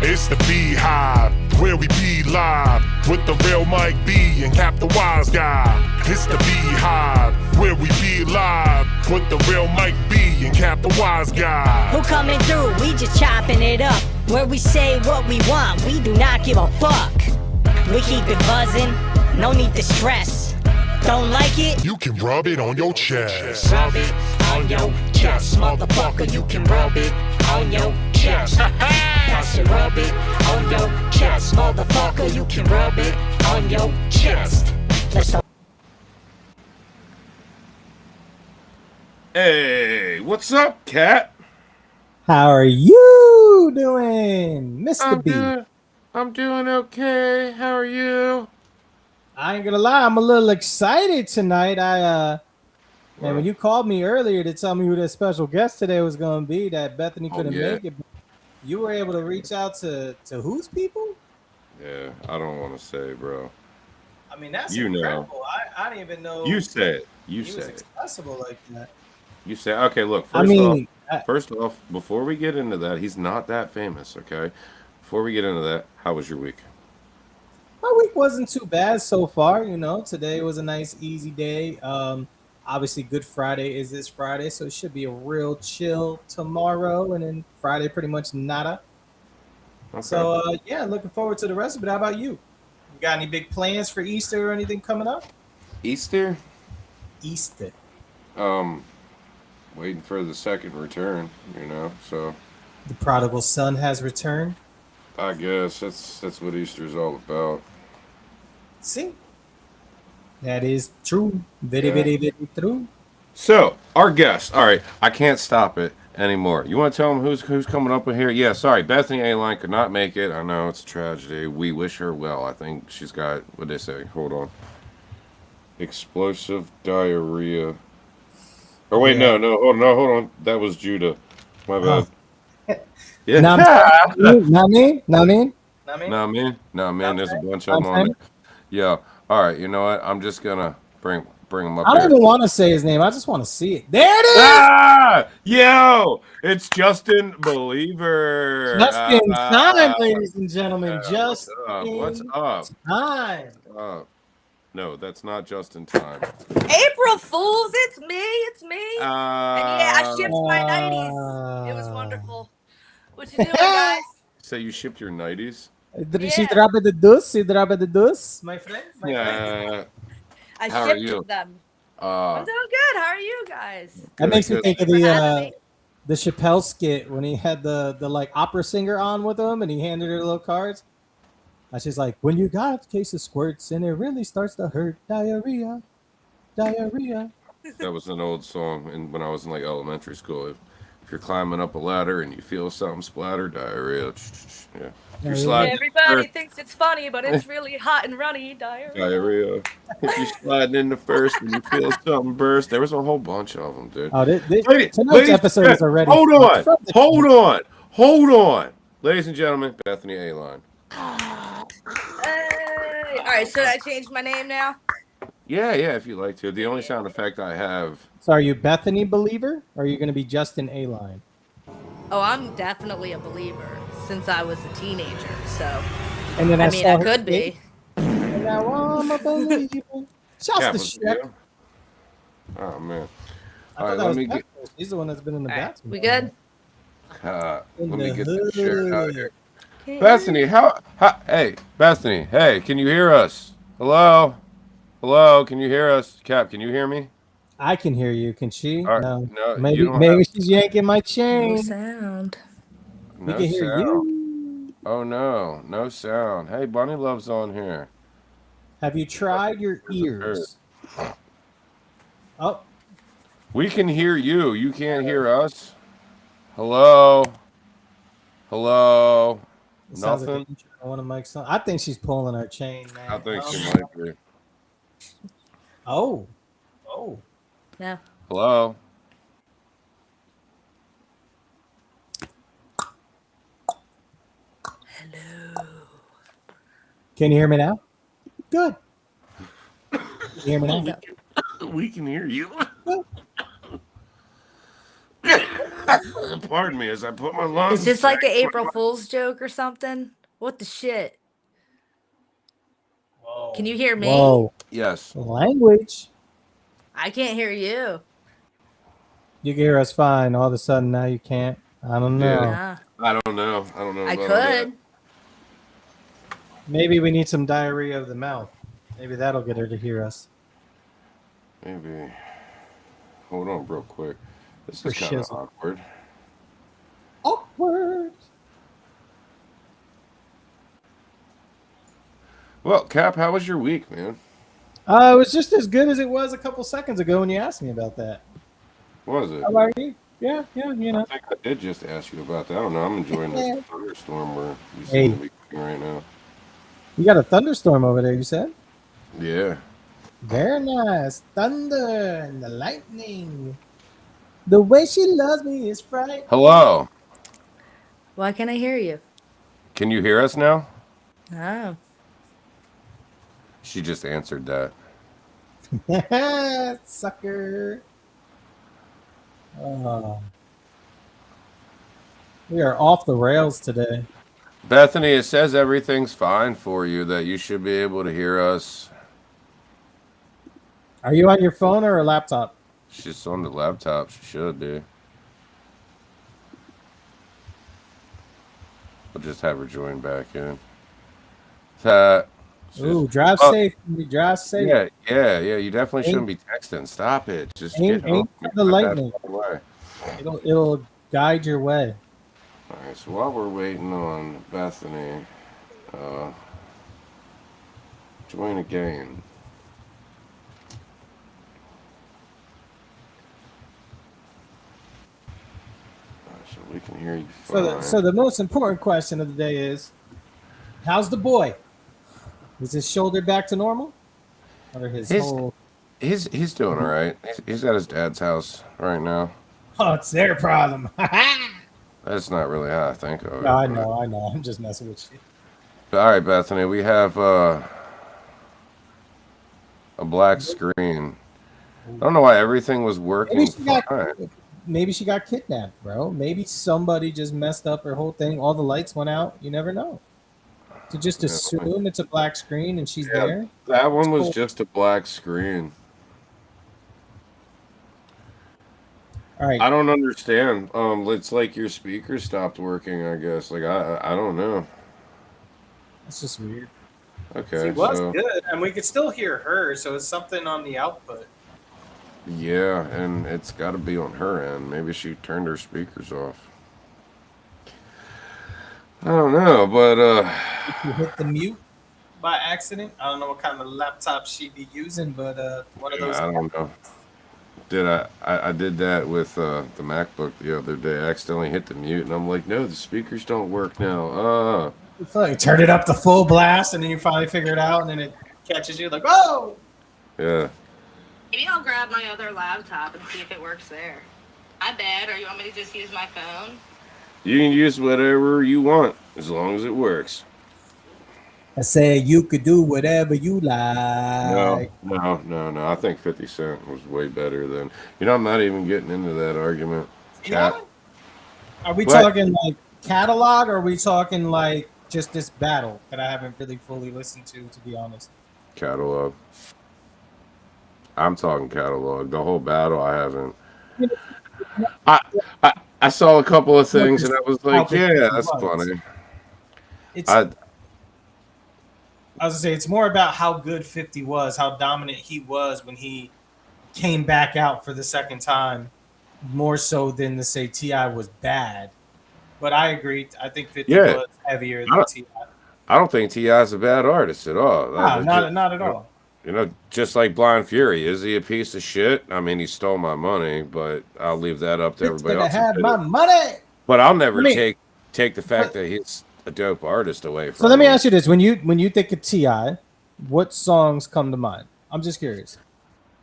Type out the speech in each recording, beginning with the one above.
It's the BeeHive, where we be live with the real Mike B and Cap the Wise Guy. It's the BeeHive, where we be live with the real Mike B and Cap the Wise Guy. Who coming through? We just chopping it up. Where we say what we want, we do not give a fuck. We keep it buzzing, no need to stress. Don't like it? You can rub it on your chest. Rub it on your chest, motherfucker. You can rub it on your chest. I said rub it on your chest, motherfucker. You can rub it on your chest. Let's go. Hey, what's up, Cat? How are you doing, Mr. B? I'm doing okay. How are you? I ain't gonna lie, I'm a little excited tonight. And when you called me earlier to tell me who that special guest today was gonna be, that Bethany couldn't make it, you were able to reach out to whose people? Yeah, I don't want to say, bro. I mean, that's incredible. Know. I didn't even know You said he was accessible like that. You said, okay, look, first off, before we get into that, he's not that famous, okay? Before we get into that, how was your week? My week wasn't too bad so far. You know, today was a nice, easy day. Obviously, Good Friday is this Friday, so it should be a real chill tomorrow, and then Friday pretty much nada. Okay. So, yeah, looking forward to the rest of it. How about you? You got any big plans for Easter or anything coming up? Easter. Waiting for the second return, so. The prodigal son has returned? I guess that's what Easter's all about. See? That is true. Very true. So, our guest. All right, I can't stop it anymore. You want to tell them who's coming up in here? Yeah, sorry, Bethany A-Line could not make it. I know, it's a tragedy. We wish her well. I think she's got, what'd they say? Hold on. Explosive diarrhea. Oh, wait, no, hold on. That was Judah. My bad. Yeah. Not me. There's a bunch of them on there. Yeah. All right. You know what? I'm just gonna bring him up. I don't even want to say his name. I just want to see it. There it is. Yo, it's Justin Believer. Just in time, ladies and gentlemen. Just what's up? Time. No, that's not just in time. April Fools, it's me. And yeah, I shipped my 90s. It was wonderful. What you doing, guys? So you shipped your 90s? Did she drop the deuce? My friend? I shipped them. I'm doing good. How are you guys? That makes me think of the Chappelle skit when he had the like opera singer on with him and he handed her little cards. And she's like, when you got a case of squirts and it really starts to hurt, diarrhea. That was an old song when I was in like elementary school. If you're climbing up a ladder and you feel something splatter, diarrhea. Yeah. Everybody thinks it's funny, but it's really hot and runny. Diarrhea. If you're sliding in the first and you feel something burst, there was a whole bunch of them, dude. Oh, tonight's episode is already. Hold on. Ladies and gentlemen, Bethany A-Line. Hey. All right, should I change my name now? Yeah, if you like to. The only sound effect I have. So are you Bethany Believer or are you going to be Justin A-Line? Oh, I'm definitely a believer since I was a teenager. So, and then I could be. And now I'm a believer. Shouts to Shep. Oh, man. All right, let me get. He's the one that's been in the bathroom. We good? Let me get the shirt out here. Bethany, hey, Bethany, hey, can you hear us? Hello, can you hear us? Cap, can you hear me? I can hear you. Can she? Right. No. No. Maybe she's yanking my chain. No sound. We can hear you. Oh no sound. Hey, Bunny Love's on here. Have you tried your ears? Oh. We can hear you. You can't hear us. Hello. Nothing. Like one of Mike's sons. I think she's pulling our chain, man. I think she might be. Oh. No. Hello. Can you hear me now? Good. Can you hear me now? We can hear you. Pardon me as I put my lungs. Is this like an April Fool's joke or something? What the shit? Whoa. Can you hear me? Whoa. Yes. Language. I can't hear you. You can hear us fine. All of a sudden now you can't. I don't know. Nah. I don't know. I don't know. I about could. Maybe we need some diarrhea of the mouth. Maybe that'll get her to hear us. Maybe. Hold on, real quick. This For is kind of shizzle. awkward. Awkward. Well, Cap, how was your week, man? It was just as good as it was a couple seconds ago when you asked me about that. Was it? How about you? Yeah, you know. I think I did just ask you about that. I don't know. I'm enjoying this thunderstorm where you Hey. seem to be getting right now. You got a thunderstorm over there, you said? Yeah. Very nice. Thunder and the lightning. The way she loves me is frightening. Hello. Why can't I hear you? Can you hear us now? Oh. She just answered that. Sucker. Oh. We are off the rails today. Bethany, it says everything's fine for you, that you should be able to hear us. Are you on your phone or a laptop? She's on the laptop. She should be. We'll just have her join back in. Ooh, drive safe. Drive safe. Yeah. You definitely shouldn't be texting. Stop it. Just Ain't get home. for the lightning. Away. It'll guide your way. All right. So while we're waiting on Bethany, join again. So we can hear you fine. So the most important question of the day is, how's the boy? Is his shoulder back to normal? Or his whole... He's doing all right. He's at his dad's house right now. Oh, it's their problem. That's not really how I think of it. No, I know. I'm just messing with you. All right, Bethany, we have a black screen. I don't know why everything was working fine. Maybe she got kidnapped, bro. Maybe somebody just messed up her whole thing. All the lights went out. You never know. To just assume it's a black screen and she's there. That one was just a black screen. All right. I don't understand. It's like your speaker stopped working, I guess. Like I don't know. It's just weird. Okay. She was good, and we could still hear her, so it's something on the output. Yeah, and it's got to be on her end. Maybe she turned her speakers off. I don't know, but if you hit the mute by accident, I don't know what kind of laptop she'd be using, but one of those. I don't know. I did that with the MacBook the other day. I accidentally hit the mute, and I'm like, no, the speakers don't work now. You turn it up to full blast, and then you finally figure it out, and then it catches you like, oh! Yeah. Maybe I'll grab my other laptop and see if it works there. My bad, or you want me to just use my phone? You can use whatever you want, as long as it works. I say you could do whatever you like. No. I think 50 Cent was way better than... I'm not even getting into that argument. Are we talking like catalog, or are we talking like just this battle that I haven't really fully listened to be honest? Catalog. I'm talking catalog. The whole battle, I haven't. I saw a couple of things, and I was like, yeah, that's funny. I was gonna say it's more about how good 50 was, how dominant he was when he came back out for the second time, more so than to say T.I. was bad. But I agree. I think 50 was heavier than T.I. I don't think T.I. is a bad artist at all. Not at all. Just like Blind Fury, is he a piece of shit? I mean, he stole my money, but I'll leave that up to everybody else. Have my money. But I'll never take the fact that he's a dope artist away from. So let me ask you this: when you think of T.I., what songs come to mind? I'm just curious.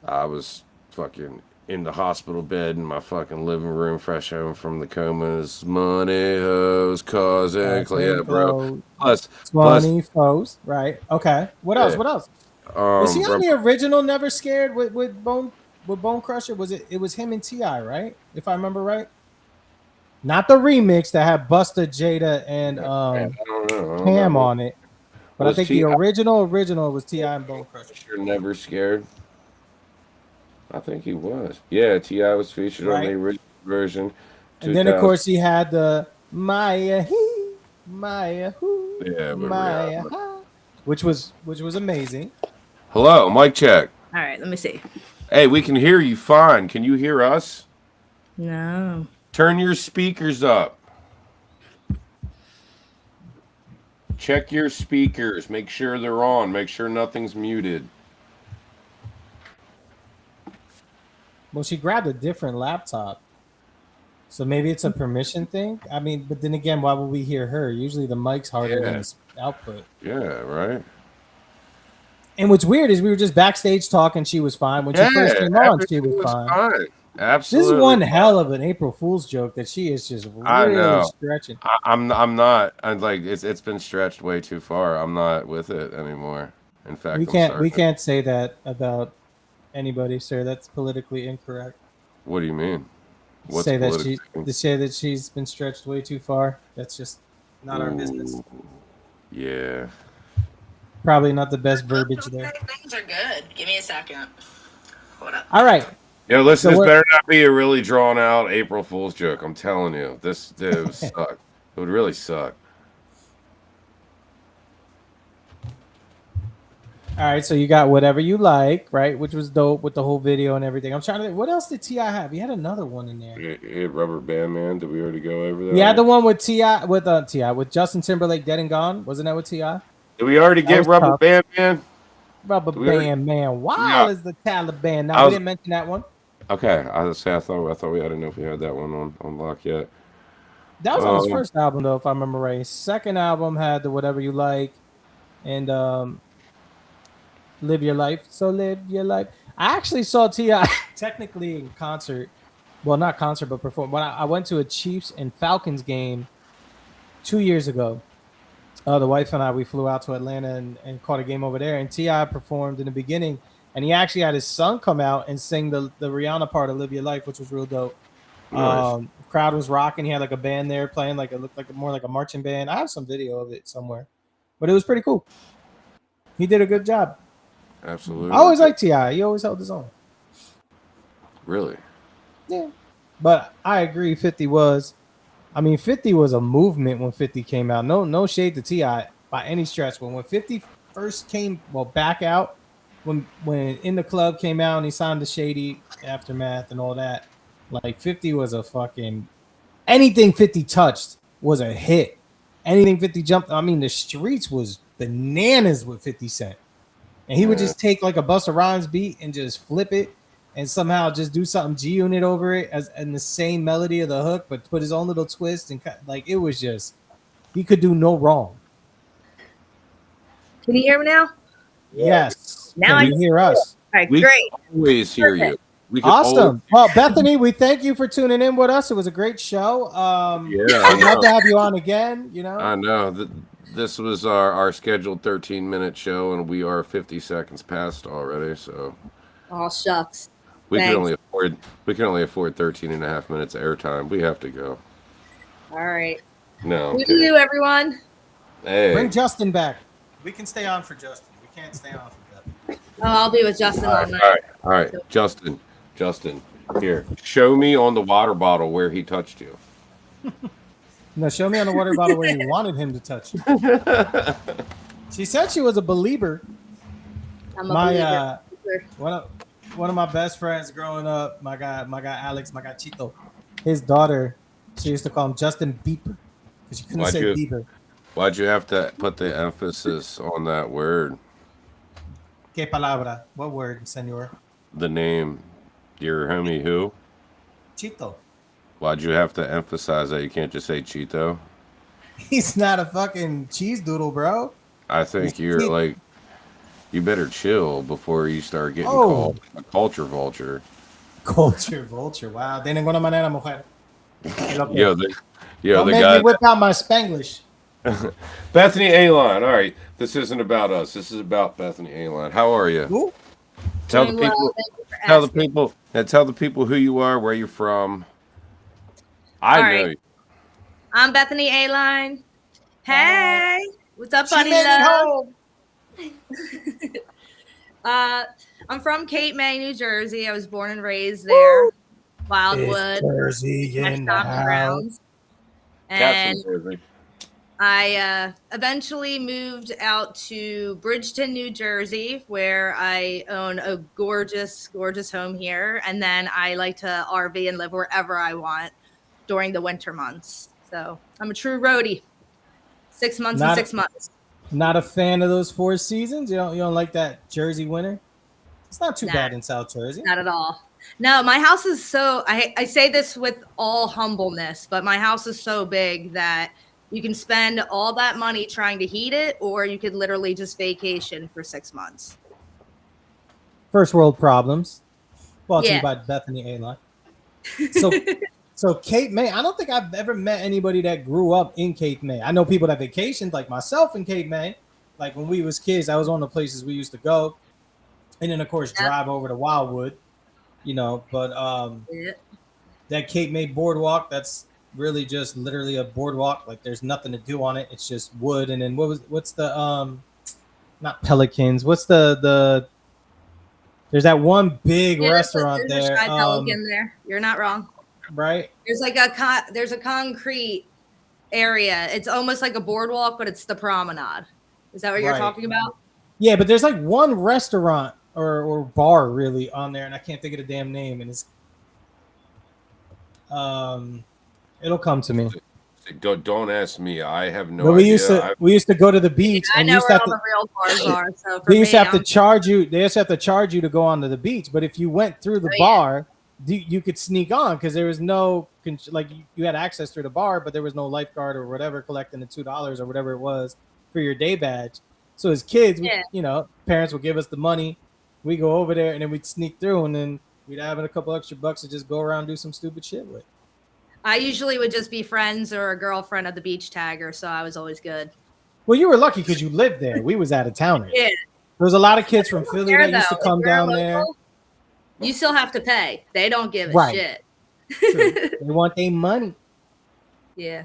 I was fucking in the hospital bed in my fucking living room, fresh home from the comas. Money, hoes, causing, yeah, bro. Plus 20 foes, right? Okay. What else? What else? Was he on the original Never Scared with Bone Crusher? Was it was him and T.I., right? If I remember right. Not the remix that had Busta, Jada, and I don't know. Cam on it. But I Was think the original was T.I. and Bone Crusher. You're Never Scared. I think he was. Yeah, T.I. was featured on the original version. And then, of course, he had the Maya He, Maya Who, Yeah, but Maya Ha, which was amazing. Hello, mic check. All right, let me see. Hey, we can hear you fine. Can you hear us? No. Turn your speakers up. Check your speakers. Make sure they're on. Make sure nothing's muted. Well, she grabbed a different laptop. So maybe it's a permission thing. I mean, but then again, why would we hear her? Usually the mic's harder than the output. Yeah, right. And what's weird is we were just backstage talking. She was fine. When she first came on, she was fine. Absolutely. This is one hell of an April Fool's joke that she is just really stretching. I'm not. I'm like it's been stretched way too far. I'm not with it anymore. In fact, we can't say that about anybody, sir. That's politically incorrect. What do you mean? To say that she's been stretched way too far. That's just not our business. Yeah. Probably not the best verbiage there. Things are good. Give me a second. Hold up. All right. Yo, listen, this better not be a really drawn out April Fool's joke. I'm telling you, this would suck. It would really suck. All right, so you got Whatever You Like, right? Which was dope with the whole video and everything. I'm trying to think, what else did T.I. have? He had another one in there. He had Rubber Band Man. Did we already go over that? He had the one with T.I. with Justin Timberlake, Dead and Gone. Wasn't that with T.I.? Did we already get Rubber Band Man? Rubber Band Man. Wow, is the Taliban. Now we didn't mention that one. Okay, I thought we. I didn't know if we had that one on lock yet. That was on his first album, though, if I remember right. His second album had the Whatever You Like, and Live Your Life. So live your life. I actually saw T.I. technically in concert. Well, not concert, but perform. When I went to a Chiefs and Falcons game 2 years ago. The wife and I, we flew out to Atlanta and caught a game over there. And T.I. performed in the beginning. And he actually had his son come out and sing the Rihanna part of Live Your Life, which was real dope. Nice. Crowd was rocking. He had like a band there playing, like it looked like more like a marching band. I have some video of it somewhere. But it was pretty cool. He did a good job. Absolutely. I always liked T.I. He always held his own. Really? Yeah. But I agree, 50 was a movement when 50 came out. No shade to T.I. by any stretch. But when 50 first came, back out, when In the Club came out and he signed the Shady Aftermath and all that, like 50 was a fucking anything 50 touched was a hit. Anything 50 jumped. I mean, the streets was bananas with 50 Cent. And he would just take like a Busta Rhymes beat and just flip it and somehow just do something G-Unit over it and the same melody of the hook, but put his own little twist and like it was just he could do no wrong. Can you hear me now? Yes. Now can you hear us? All right, great. Always hear you. Awesome. Well, Bethany, we thank you for tuning in with us. It was a great show. I'd love to have you on again. You know, I know this was our scheduled 13-minute show, and we are 50 seconds past already. So, oh shucks. We can only afford 13 and a half minutes airtime. We have to go. All right. No. What do you do, everyone? Hey. Bring Justin back. We can stay on for Justin. We can't stay on for Bethany. Oh, I'll be with Justin all night. All right. Justin, here. Show me on the water bottle where he touched you. No, show me on the water bottle where you wanted him to touch you. She said she was a believer. I'm a believer. One of my best friends growing up, my guy Alex, my guy Chito, his daughter, she used to call him Justin Bieber because she couldn't say Bieber. Why'd you have to put the emphasis on that word? ¿Qué palabra? What word, senor? The name. Your homie who? Chito. Why'd you have to emphasize that? You can't just say Cheeto. He's not a fucking cheese doodle, bro. I think you're like, you better chill before you start getting called a culture vulture. Culture vulture. Wow. De ninguna manera, mujer. The make guy. Me whip out my Spanglish. Bethany A-Line. All right. This isn't about us. This is about Bethany A-Line. How are you? Ooh. Tell the people who you are, where you're from. I know you. I'm Bethany A-Line. Hey, what's up, She Bunny made it Love? home. I'm from Cape May, New Jersey. I was born and raised there. Wildwood, Jersey my in the stomping house. grounds. Cats And from Jersey. I eventually moved out to Bridgeton, New Jersey, where I own a gorgeous, gorgeous home here. And then I like to RV and live wherever I want during the winter months. So I'm a true roadie. 6 months and Not- 6 months. Not a fan of those 4 seasons. You don't like that Jersey winter. It's not too Nah. bad in South Jersey. Not at all. No, my house is so, I say this with all humbleness, but my house is so big that you can spend all that money trying to heat it, or you could literally just vacation for 6 months. First world problems. Brought to Yeah. you by Bethany A-Line. So Cape May, I don't think I've ever met anybody that grew up in Cape May. I know people that vacationed, like myself in Cape May. Like when we was kids, that was one of the places we used to go. And then of course drive over to Wildwood, but Yeah. that Cape May boardwalk, that's really just literally a boardwalk. Like there's nothing to do on it. It's just wood. And then what's the not Pelicans, what's the there's that one big restaurant there's there. A Shy Pelican there. You're not wrong. Right? There's like there's a concrete area. It's almost like a boardwalk, but it's the promenade. Is that what you're Right. talking about? Yeah, but there's like one restaurant or bar really on there, and I can't think of the damn name, and it's it'll come to me. Don't ask me. I have no But idea. we used to go to the beach, I and know used to where have all to, the real bars are. So for they used to me, have to charge you. They used to have to charge you to go onto the beach, but if you went through the Oh, yeah. bar, you could sneak on because there was no like you had access through the bar, but there was no lifeguard or whatever collecting the $2 or whatever it was for your day badge. So as kids, Yeah. parents would give us the money. We go over there and then we'd sneak through, and then we'd have a couple extra bucks to just go around and do some stupid shit with. I usually would just be friends or a girlfriend of the beach tagger, so I was always good. Well, you were lucky because you lived there. We was out of towners. Yeah. There was a lot of kids from Philly There, that used to though, come if you're down local, there. You still have to pay. They don't give a Right. shit. True. They want their money. Yeah.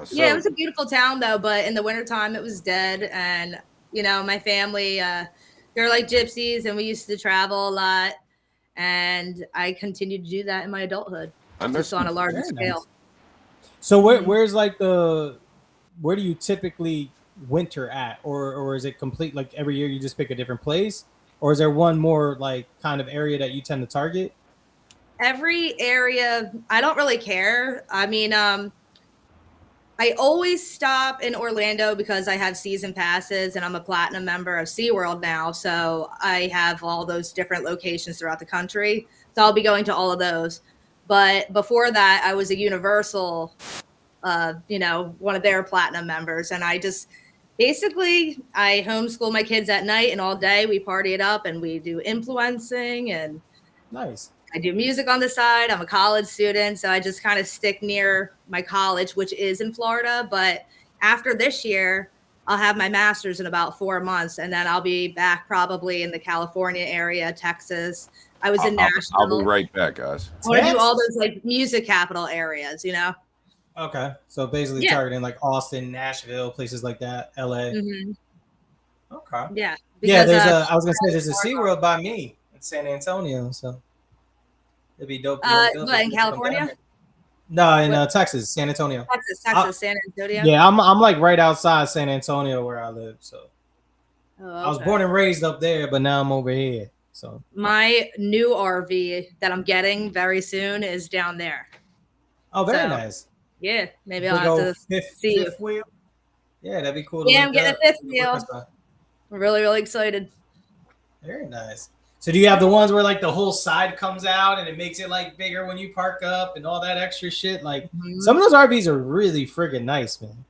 So, Yeah, it was a beautiful town though, but in the wintertime it was dead. And my family, they're like gypsies, and we used to travel a lot. And I continued to do that in my adulthood, I miss just on a larger Very scale. nice. So where's like where do you typically winter at, or is it complete like every year you just pick a different place, or is there one more like kind of area that you tend to target? Every area, I don't really care. I mean, I always stop in Orlando because I have season passes and I'm a platinum member of SeaWorld now. So I have all those different locations throughout the country. So I'll be going to all of those. But before that, I was a Universal, one of their platinum members. And I just basically, I homeschool my kids at night, and all day we party it up and we do influencing, and Nice. I do music on the side. I'm a college student, so I just kind of stick near my college, which is in Florida. But after this year, I'll have my master's in about 4 months, and then I'll be back probably in the California area, Texas. I was in Nashville. I'll be right back, guys. I want to do all Texas? those like music capital areas, Okay, so basically Yeah. targeting like Austin, Nashville, places like that, LA. Mhm. Okay. Yeah. Yeah, because, there's I was gonna say there's a SeaWorld by me in San Antonio, so it'd be dope. to link up what, if in you come California? down there. No, in Texas, San Antonio. Texas, San Antonio. Yeah, I'm like right outside San Antonio where I live. So Oh, I was okay. born and raised up there, but now I'm over here. So My new RV that I'm getting very soon is down there. very So, nice. Yeah, maybe Big I'll old have to fifth see you. wheel. Yeah, that'd be cool. To Yeah, link I'm getting up. a fifth wheel. I'm really, really excited. Very nice. So do you have the ones where like the whole side comes out and it makes it like bigger when you park up and all that extra shit? Like some of those RVs are really friggin' nice, man.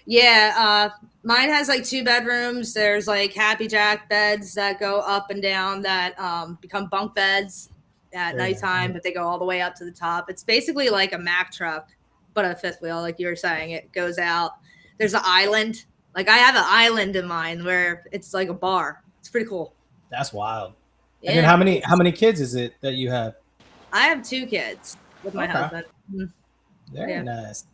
Yeah, mine has like 2 bedrooms. There's like Happy Jack beds that go up and down that become bunk beds at Very nighttime, nice. but they go all the way up to the top. It's basically like a Mack truck, but a fifth wheel, like you were saying. It goes out. There's an island. Like I have an island in mine where it's like a bar. It's pretty cool. That's wild. Yeah. And then how many kids is it that you have? I have 2 kids with my Okay. husband. Mhm. Very nice.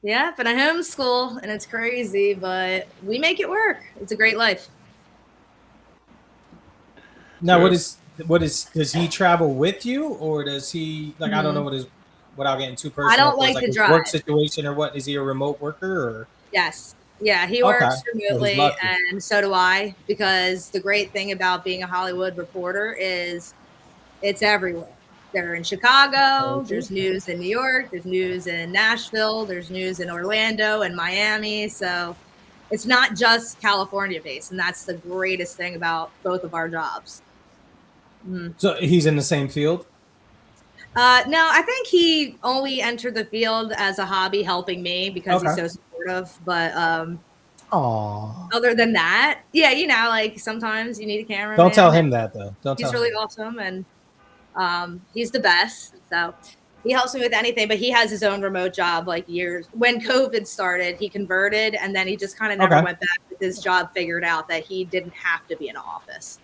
Yeah, but I homeschool and it's crazy, but we make it work. It's a great life. Now, does he travel with you, or does he like? I don't know without getting too personal. I don't of course, like to his drive. work situation or what? Is he a remote worker or? Yes. Yeah, he Okay. works Well, he's remotely, lucky. and so do I, because the great thing about being a Hollywood reporter is it's everywhere. They're in Chicago, there's news in New York, there's news in Nashville, there's news in Orlando and Miami. So it's not just California based, and that's the greatest thing about both of our jobs. So he's in the same field? No, I think he only entered the field as a hobby helping me because he's so supportive. But other than that, yeah, like sometimes you need a cameraman. Don't tell him that though. He's really awesome, and he's the best. So he helps me with anything, but he has his own remote job. Like years when COVID started, he converted, and then he just kind of never went back with his job figured out that he didn't have to be in an office.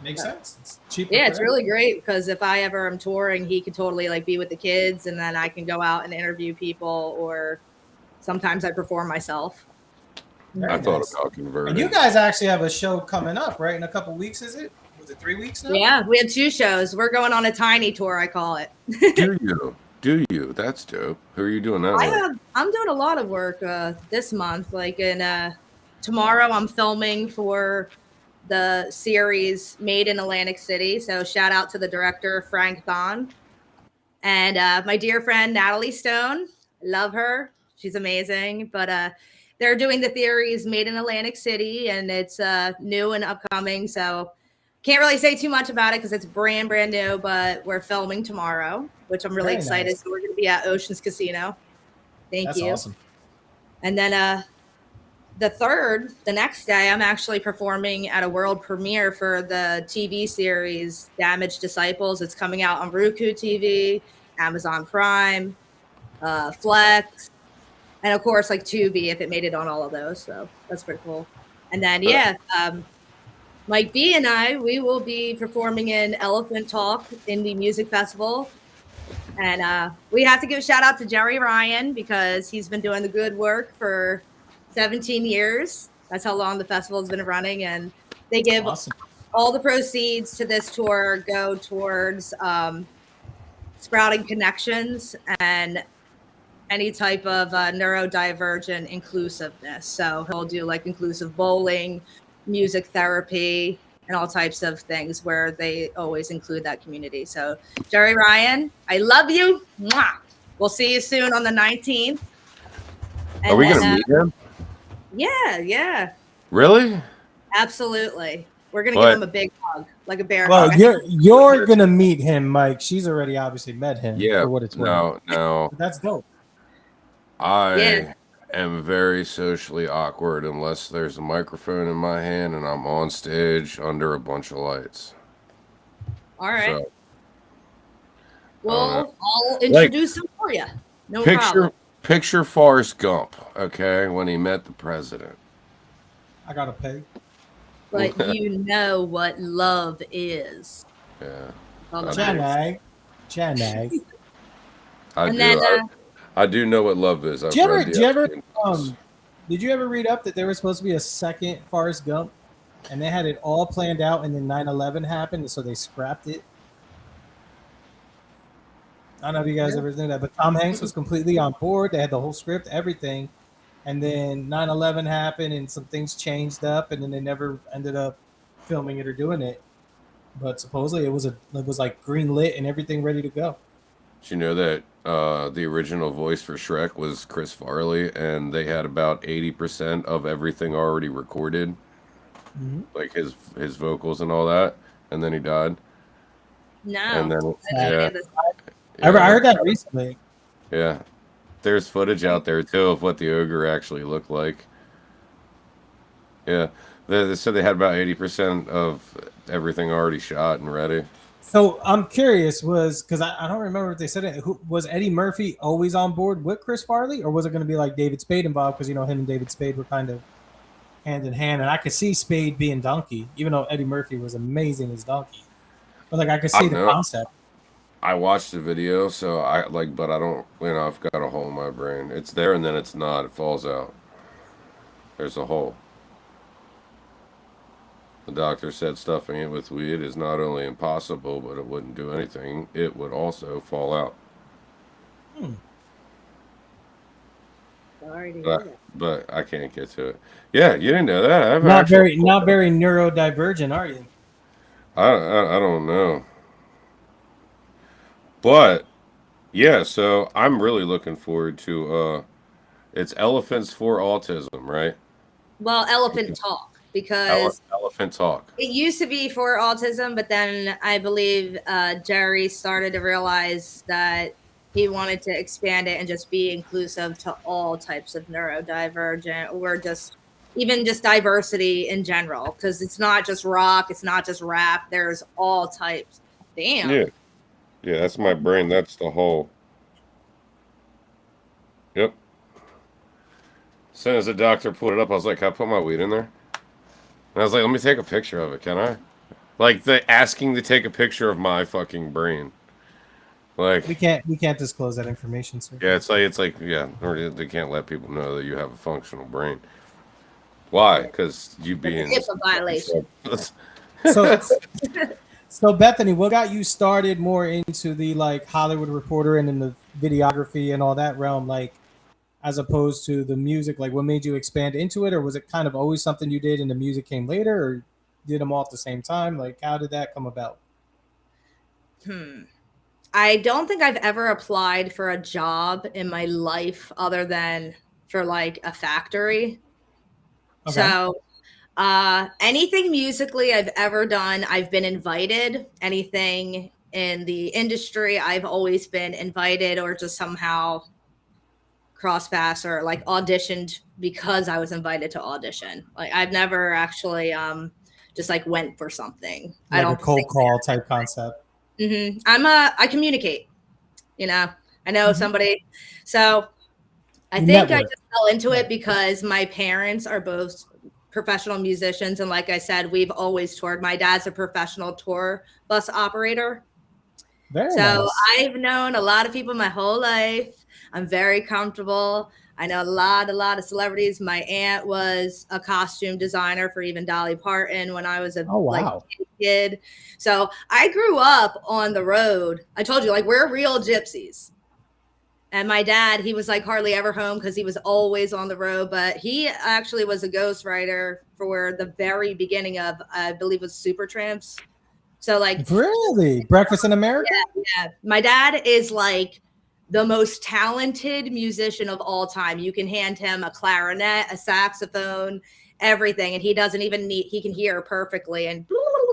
Makes sense. It's cheaper. Yeah, it's really great because if I ever am touring, he could totally like be with the kids, and then I can go out and interview people, or sometimes I perform myself. I thought about converting. And you guys actually have a show coming up, right? In a couple weeks, is it? Was it 3 weeks now? Yeah, we have 2 shows. We're going on a tiny tour, I call it. Do you? That's dope. Who are you doing that with? I'm doing a lot of work this month. Like tomorrow, I'm filming for the series Made in Atlantic City. So shout out to the director, Frank Don. And my dear friend, Natalie Stone. Love her. She's amazing. But they're doing the series Made in Atlantic City, and it's new and upcoming. So can't really say too much about it because it's brand new, but we're filming tomorrow, which I'm really excited. Nice. So we're going to be at Ocean's Casino. Thank you. That's awesome. And then the next day, I'm actually performing at a world premiere for the TV series Damaged Disciples. It's coming out on Roku TV, Amazon Prime, Flex, and of course, like Tubi, if it made it on all of those. So that's pretty cool. And then, Mike B and I, we will be performing in Elephant Talk Indie Music Festival. And we have to give a shout out to Jerry Ryan because he's been doing the good work for 17 years. That's how long the festival has been running. And they give all the proceeds to this tour go towards sprouting connections and any type of neurodivergent inclusiveness. So he'll do like inclusive bowling, music therapy, and all types of things where they always include that community. So Jerry Ryan, I love you. Mwah. We'll see you soon on the 19th. And are we going to meet him? Yeah. Really? Absolutely. We're going to give him a big hug, like a bear hug. Well, you're going to meet him, Mike. She's already obviously met him. Yeah. For what it's worth. No. That's dope. I am very socially awkward unless there's a microphone in my hand and I'm on stage under a bunch of lights. All right. So, well, I'll introduce him for you. No problem. Picture Forrest Gump, okay, when he met the president. I got to pay. But you know what love is. Yeah. Janag. I do know what love is. Did you ever read up that there was supposed to be a second Forrest Gump, and they had it all planned out, and then 9/11 happened, so they scrapped it? I don't know if you guys ever knew that, but Tom Hanks was completely on board. They had the whole script, everything, and then 9/11 happened, and some things changed up, and then they never ended up filming it or doing it. But supposedly it was like green lit and everything ready to go. Did you know that the original voice for Shrek was Chris Farley, and they had about 80% of everything already recorded, like his vocals and all that, and then he died. No. And then I heard that recently. Yeah, there's footage out there too of what the ogre actually looked like. Yeah, they said they had about 80% of everything already shot and ready. So I'm curious, because I don't remember if they said it. Was Eddie Murphy always on board with Chris Farley, or was it going to be like David Spade involved? Because him and David Spade were kind of hand in hand, and I could see Spade being Donkey, even though Eddie Murphy was amazing as Donkey. But I could see the concept. I watched the video, so I like, but I don't. I've got a hole in my brain. It's there, and then it's not. It falls out. There's a hole. The doctor said stuffing it with weed is not only impossible, but it wouldn't do anything. It would also fall out. Sorry to hear that. But I can't get to it. Yeah, you didn't know that. I've Not actually, not very neurodivergent, are you? I don't know. But yeah, so I'm really looking forward to it's Elephants for Autism, right? Well, elephant talk, because Elephant Talk. it used to be for autism, but then I believe Jerry started to realize that he wanted to expand it and just be inclusive to all types of neurodivergent, or just even just diversity in general, because it's not just rock, it's not just rap, there's all types. Damn. Yeah. Yeah, that's my brain. That's the hole. Yep. As soon as the doctor pulled it up, I was like, can I put my weed in there? And I was like, let me take a picture of it, can I? Like, asking to take a picture of my fucking brain. Like, We can't disclose that information, sir. yeah, it's like, yeah, or they can't let people know that you have a functional brain. Why? Because you being It's a violation. So, so Bethany, what got you started more into the like Hollywood Reporter and in the videography and all that realm, like as opposed to the music? Like, what made you expand into it, or was it kind of always something you did and the music came later, or did them all at the same time? Like, how did that come about? I don't think I've ever applied for a job in my life other than for like a factory. Okay. So anything musically I've ever done, I've been invited. Anything in the industry, I've always been invited or just somehow cross paths or like auditioned because I was invited to audition. Like, I've never actually just like went for something. Like I don't a cold think call type concept. I communicate, I know somebody. So I You think I network. just fell into it because my parents are both professional musicians. And like I said, we've always toured. My dad's a professional tour bus operator. Very So nice. I've known a lot of people my whole life. I'm very comfortable. I know a lot of celebrities. My aunt was a costume designer for even Dolly Parton when I was a Oh, wow. kid. So I grew up on the road. I told you, like, we're real gypsies. And my dad, he was like hardly ever home because he was always on the road. But he actually was a ghostwriter for the very beginning of, I believe, it was Supertramps. So like, Really? Breakfast in America? yeah, my dad is like the most talented musician of all time. You can hand him a clarinet, a saxophone, everything, and he doesn't even need, he can hear perfectly. And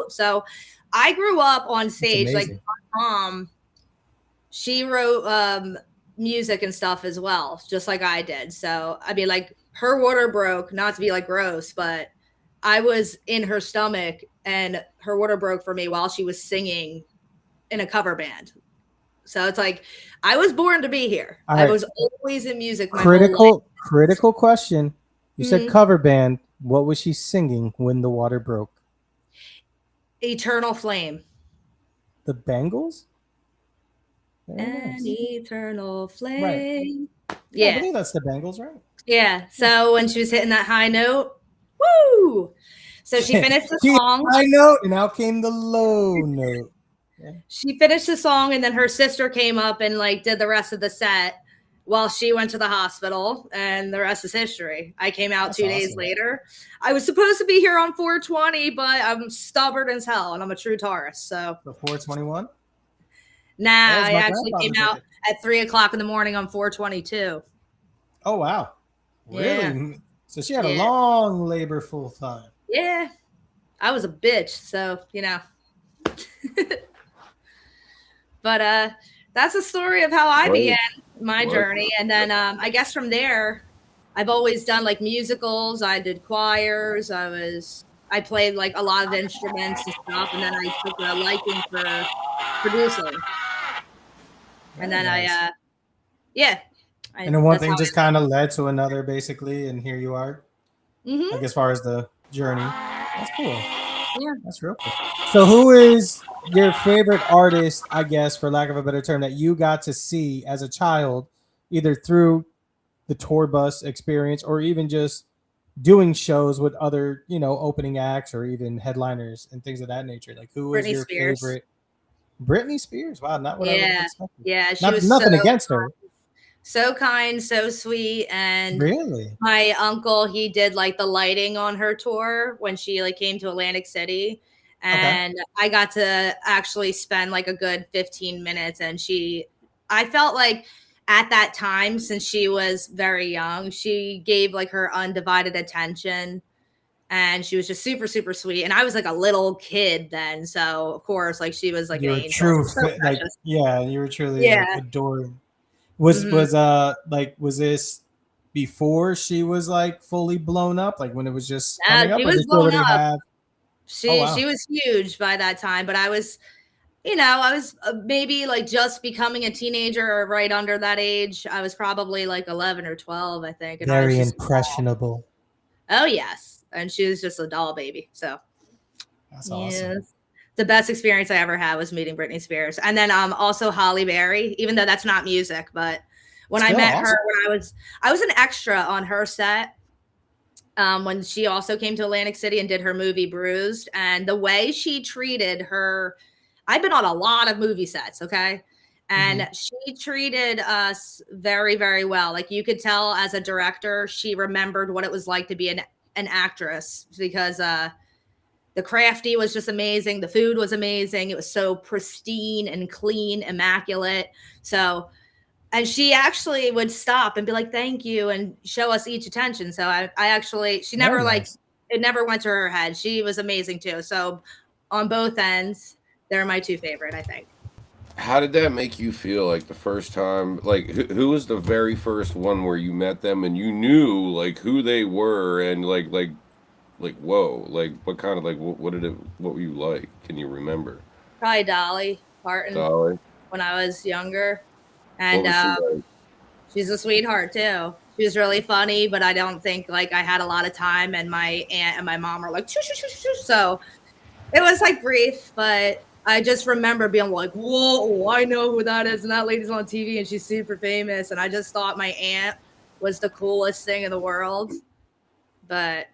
so I grew up on stage. Like, amazing. my mom, she wrote music and stuff as well, just like I did. So I mean, like, her water broke, not to be like gross, but I was in her stomach and her water broke for me while she was singing in a cover band. So it's like, I was born to be here. All I right. was always in music. My whole life. Critical question. You said Mhm. cover band. What was she singing when the water broke? Eternal Flame. The Bangles? Very An nice. eternal flame. I Yeah. believe that's the Bangles, right? Yeah. So when she was hitting that high note, woo! So she finished the She hit song. the high note, and out came the low note. She finished the song, and then her sister came up and like did the rest of the set while she went to the hospital, and the rest is history. I came out That's 2 days awesome. later. I was supposed to be here on 420, but I'm stubborn as hell, and I'm a true Taurus. So The 421? nah, That was I my actually came grandfather's out at 3:00 in the morning on 422. Oh, wow. Yeah. Really? So she had a Yeah. long labor full time. Yeah, I was a bitch, so But that's a story of how I Right. began my Right. journey, and then I guess from there, I've always done like musicals. I did choirs. I played like a lot of instruments and stuff, and then I took a liking for producing. And then Very nice. and And then one thing just kind of led to another, basically, and here you are. Mhm. Like, as far as the journey, that's cool. Yeah. That's real cool. So who is your favorite artist, I guess, for lack of a better term, that you got to see as a child, either through the tour bus experience or even just doing shows with other, opening acts or even headliners and things of that nature? Like, who is Britney your Spears. favorite? Britney Spears. Wow, not what I would have Yeah. expected. Yeah. She was Nothing against her. so kind, so sweet. And Really? my uncle, he did like the lighting on her tour when she like came to Atlantic City. And I got to actually spend like a good 15 minutes. And I felt like at that time, since she was very young, she gave like her undivided attention. And she was just super, super sweet. And I was like a little kid then. So of course, like she was like You an were angel. you were truly Yeah. like adoring. Was this before she was like fully blown up? Like when it was just coming up? She Or was did she blown already up. have? She was huge by that time, but I was maybe like just becoming a teenager or right under that age. I was probably like 11 or 12, I think. And I was Very just impressionable. Oh, yes. And she was just a doll baby. So That's awesome. The best experience I ever had was meeting Britney Spears. And then also Holly Berry, even though that's not music, but when I met her, when I was an extra on her set. When she also came to Atlantic City and did her movie Bruised, and the way she treated her, I've been on a lot of movie sets, okay? And she treated us very, very well. Like you could tell as a director, she remembered what it was like to be an actress because the crafty was just amazing. The food was amazing. It was so pristine and clean, immaculate. So, and she actually would stop and be like, thank you, and show us each attention. So I actually, she never it never went to her head. She was amazing too. So on both ends, they're my two favorite, I think. How did that make you feel like the first time? Like who was the very first one where you met them and you knew like who they were and like whoa, like what kind of like what were you like? Can you remember? Probably Dolly Parton. Dolly. When I was younger. And What was she like? she's a sweetheart too. She was really funny, but I don't think like I had a lot of time, and my aunt and my mom were like, shoo, shoo, shoo, shoo. So it was like brief, but I just remember being like, whoa, I know who that is. And that lady's on TV and she's super famous. And I just thought my aunt was the coolest thing in the world. But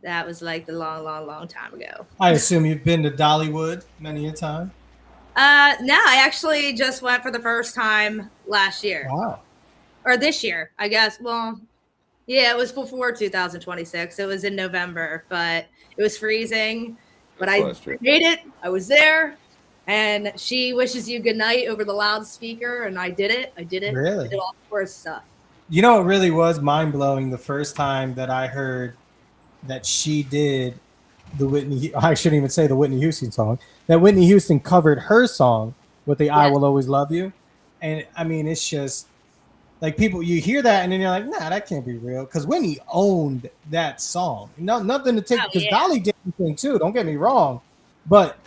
that was like the long, long, long time ago. I assume you've been to Dollywood many a time. No, I actually just went for the first time last year. Wow. Or this year, I guess. Well, yeah, it was before 2026. It was in November, but it was freezing. But I made it. I was there. And she wishes you good night over the loudspeaker. And I did it. Really? I did all the worst stuff. You know, it really was mind-blowing the first time that I heard that she did I shouldn't even say the Whitney Houston song, that Whitney Houston covered her song with the I Will Always Love You. And I mean, it's just like people, you hear that and then you're like, nah, that can't be real. Because Whitney owned that song. Nothing to take, because Dolly did the thing too, don't get me wrong. But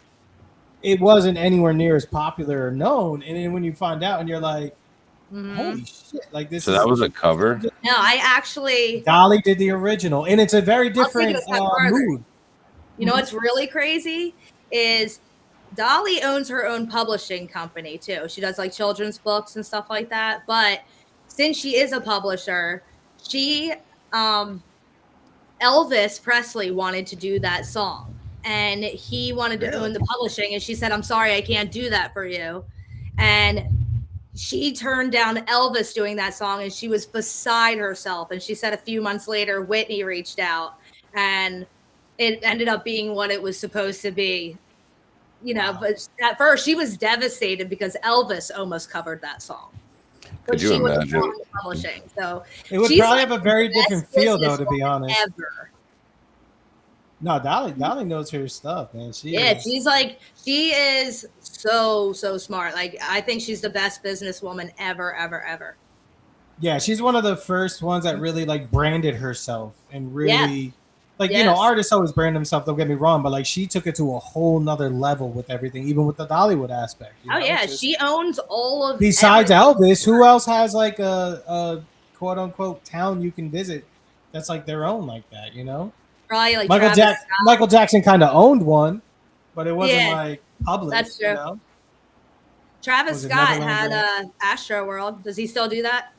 it wasn't anywhere near as popular or known. And then when you find out and you're like, holy shit, like this. So that was a cover? No, I actually. Dolly did the original. And it's a very different mood. You know what's really crazy is Dolly owns her own publishing company too. She does like children's books and stuff like that. But since she is a publisher, Elvis Presley wanted to do that song and he wanted to own the publishing. And she said, I'm sorry, I can't do that for you. And she turned down Elvis doing that song and she was beside herself. And she said a few months later, Whitney reached out and it ended up being what it was supposed to be, you know, but at first she was devastated because Elvis almost covered that song. Could you imagine? Publishing. So it would probably have a very different feel though, to be honest. Ever. No, Dolly knows her stuff, man. She is so smart. Like I think she's the best businesswoman ever. Yeah, she's one of the first ones that really like branded herself and really you know, artists always brand themselves, don't get me wrong, but like she took it to a whole nother level with everything, even with the Dollywood aspect. Oh yeah, she owns all of besides Elvis, who else has like a quote unquote town you can visit that's like their own like that, you know? Probably like Michael Jackson kind of owned one, but it wasn't Yeah, like public. that's true. You know? Travis Was it Scott Neverland had Astro World. Does he still do that?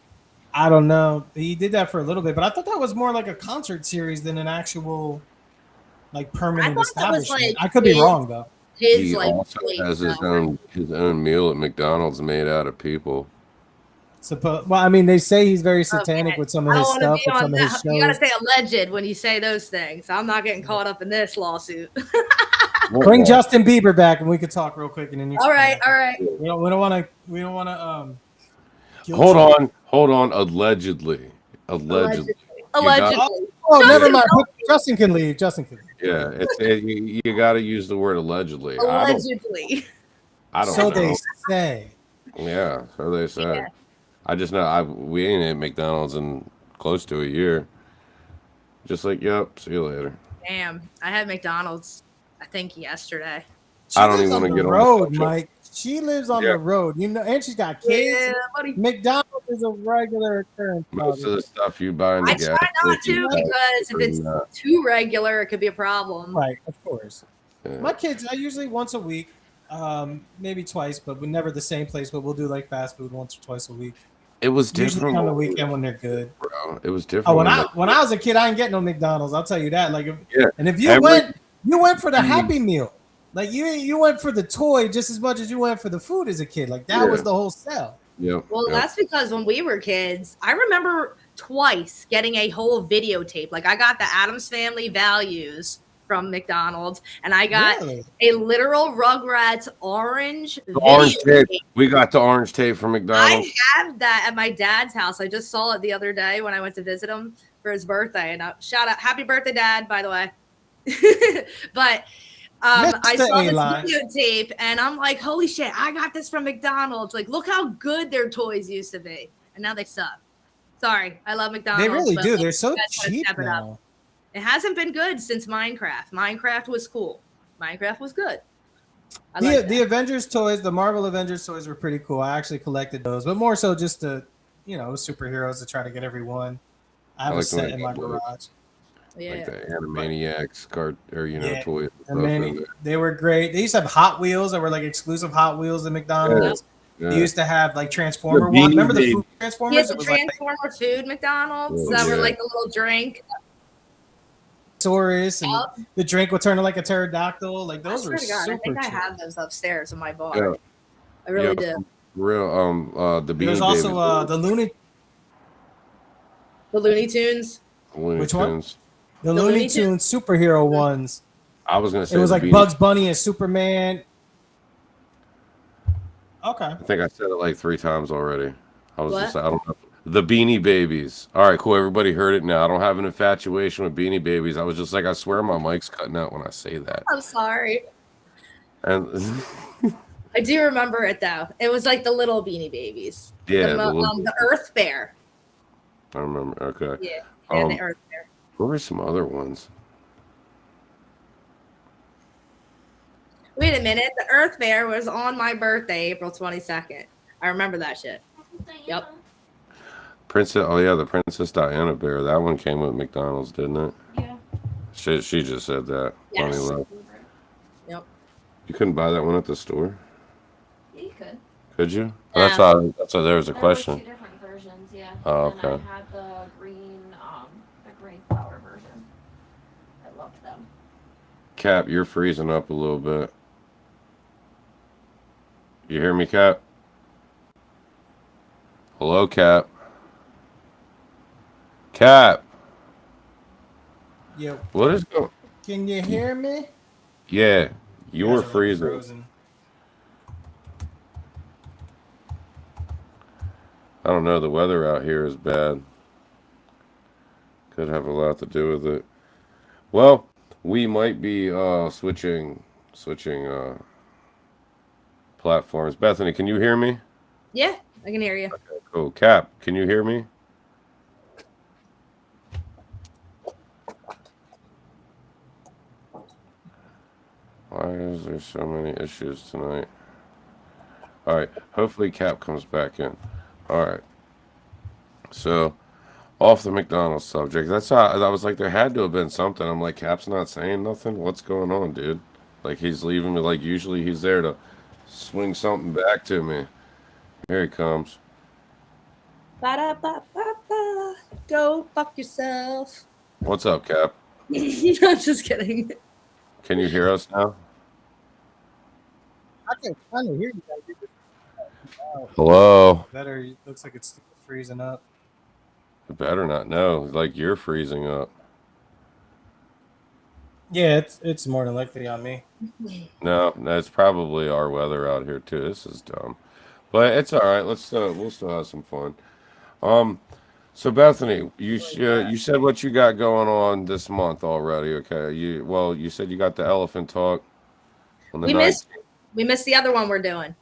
I don't know. He did that for a little bit, but I thought that was more like a concert series than an actual like permanent thought that was, establishment. like, I could be wrong though. His He like also place, has though. his own meal at McDonald's made out of people. Well, I mean, they say he's very satanic Okay. with some of I his don't want stuff, to be with on some of his that. shows. You gotta say alleged when you say those things. I'm not getting caught up in this lawsuit. Bring Justin Bieber back, and we could talk real quick, and then you. all right. We don't want to. We don't want to. Hold on. Allegedly. Allegedly. Oh, never mind. Justin can leave. Yeah, you got to use the word allegedly. Allegedly. I don't so know. they say. Yeah, so they say. Yeah. I just know we ain't at McDonald's in close to a year. Just like, yep, see you later. Damn, I had McDonald's, I think yesterday. She I don't lives even on want to the get on road, the subject. Mike. She lives on the road, you know, and she's got kids. Yeah, buddy. McDonald's is a regular occurrence. Most of the stuff you buy in the I gas try not station, to because if it's too regular, it could be a problem. Right, of course. Yeah. My kids, I usually once a week, maybe twice, but we're never the same place. But we'll do like fast food once or twice a week. It was Usually different on the weekend when they're good. bro. It was different. Oh, when I was a kid, I didn't get no McDonald's. I'll tell you that. Like, if you went for the Happy Meal. Like you went for the toy just as much as you went for the food as a kid. Like that was the whole sell. Yeah. Well, that's because when we were kids, I remember twice getting a whole videotape. Like I got the Addams Family Values from McDonald's, and I got a literal Rugrats orange orange tape. We got the orange tape from McDonald's. I have that at my dad's house. I just saw it the other day when I went to visit him for his birthday. And shout out, happy birthday, Dad, by the way. But I saw this videotape, and I'm like, holy shit, I got this from McDonald's. Like, look how good their toys used to be. And now they suck. Sorry, I love McDonald's. They really do. Like, they're so cheap now. It hasn't been good since Minecraft. Minecraft was cool. Minecraft was good. The Avengers toys, the Marvel Avengers toys were pretty cool. I actually collected those, but more so just to, superheroes to try to get everyone. I have a set in my garage. Yeah. Like the Animaniacs toys. They were great. They used to have Hot Wheels that were like exclusive Hot Wheels at McDonald's. Yeah. They used to have like Transformer one. Remember the food Transformers? Yeah, the Transformer food McDonald's that were like a little drink. Taurus and the drink would turn to like a pterodactyl. Like those were super I think I have those upstairs in my bar. Yeah. I really do. Real the Beanie There's also the Looney Tunes. Which one? The Looney Tunes superhero ones. I was gonna say it was like Bugs Bunny and Superman. Okay. I think I said it like 3 times already. I don't know. The Beanie Babies. All right, cool. Everybody heard it now. I don't have an infatuation with Beanie Babies. I was just like, I swear my mic's cutting out when I say that. I'm sorry. And I do remember it though. It was like the little Beanie Babies. Yeah. The Earth Bear. I remember. Okay. Yeah. The Earth Bear. What were some other ones? Wait a minute. The Earth Bear was on my birthday, April 22nd. I remember that shit. Yep. The Princess Diana bear. That one came with McDonald's, didn't it? Yeah. She just said that. Yes. Funny Yep. You couldn't buy that one at the store? Yeah, you could. Could you? Yeah. That's why there was a There question. were 2 different versions, yeah. Oh, And okay. I had the green flower version. I loved them. Cap, you're freezing up a little bit. You hear me, Cap? Hello, Cap. Cap. Yeah. What is going? Can you hear me? Yeah, you were guys are freezing. frozen. I don't know. The weather out here is bad. Could have a lot to do with it. Well, we might be switching platforms. Bethany, can you hear me? Yeah, I can hear you. Okay, cool. Cap, can you hear me? Why is there so many issues tonight? All right. Hopefully Cap comes back in. All right. So, off the McDonald's subject. That's how I was like, there had to have been something. I'm like, Cap's not saying nothing. What's going on, dude? Like he's leaving me. Like usually he's there to swing something back to me. Here he comes. Ba-da-ba-ba-ba. Go fuck yourself. What's up, Cap? I'm just kidding. Can you hear us now? I can kind of hear you guys. Hello. Better. It looks like it's freezing up. You better not know. Like you're freezing up. Yeah, it's more than likely on me. No, it's probably our weather out here too. This is dumb, but it's all right. We'll still have some fun. So Bethany, you said what you got going on this month already. Okay, you said you got the elephant talk on the We 19th. missed the other one we're doing.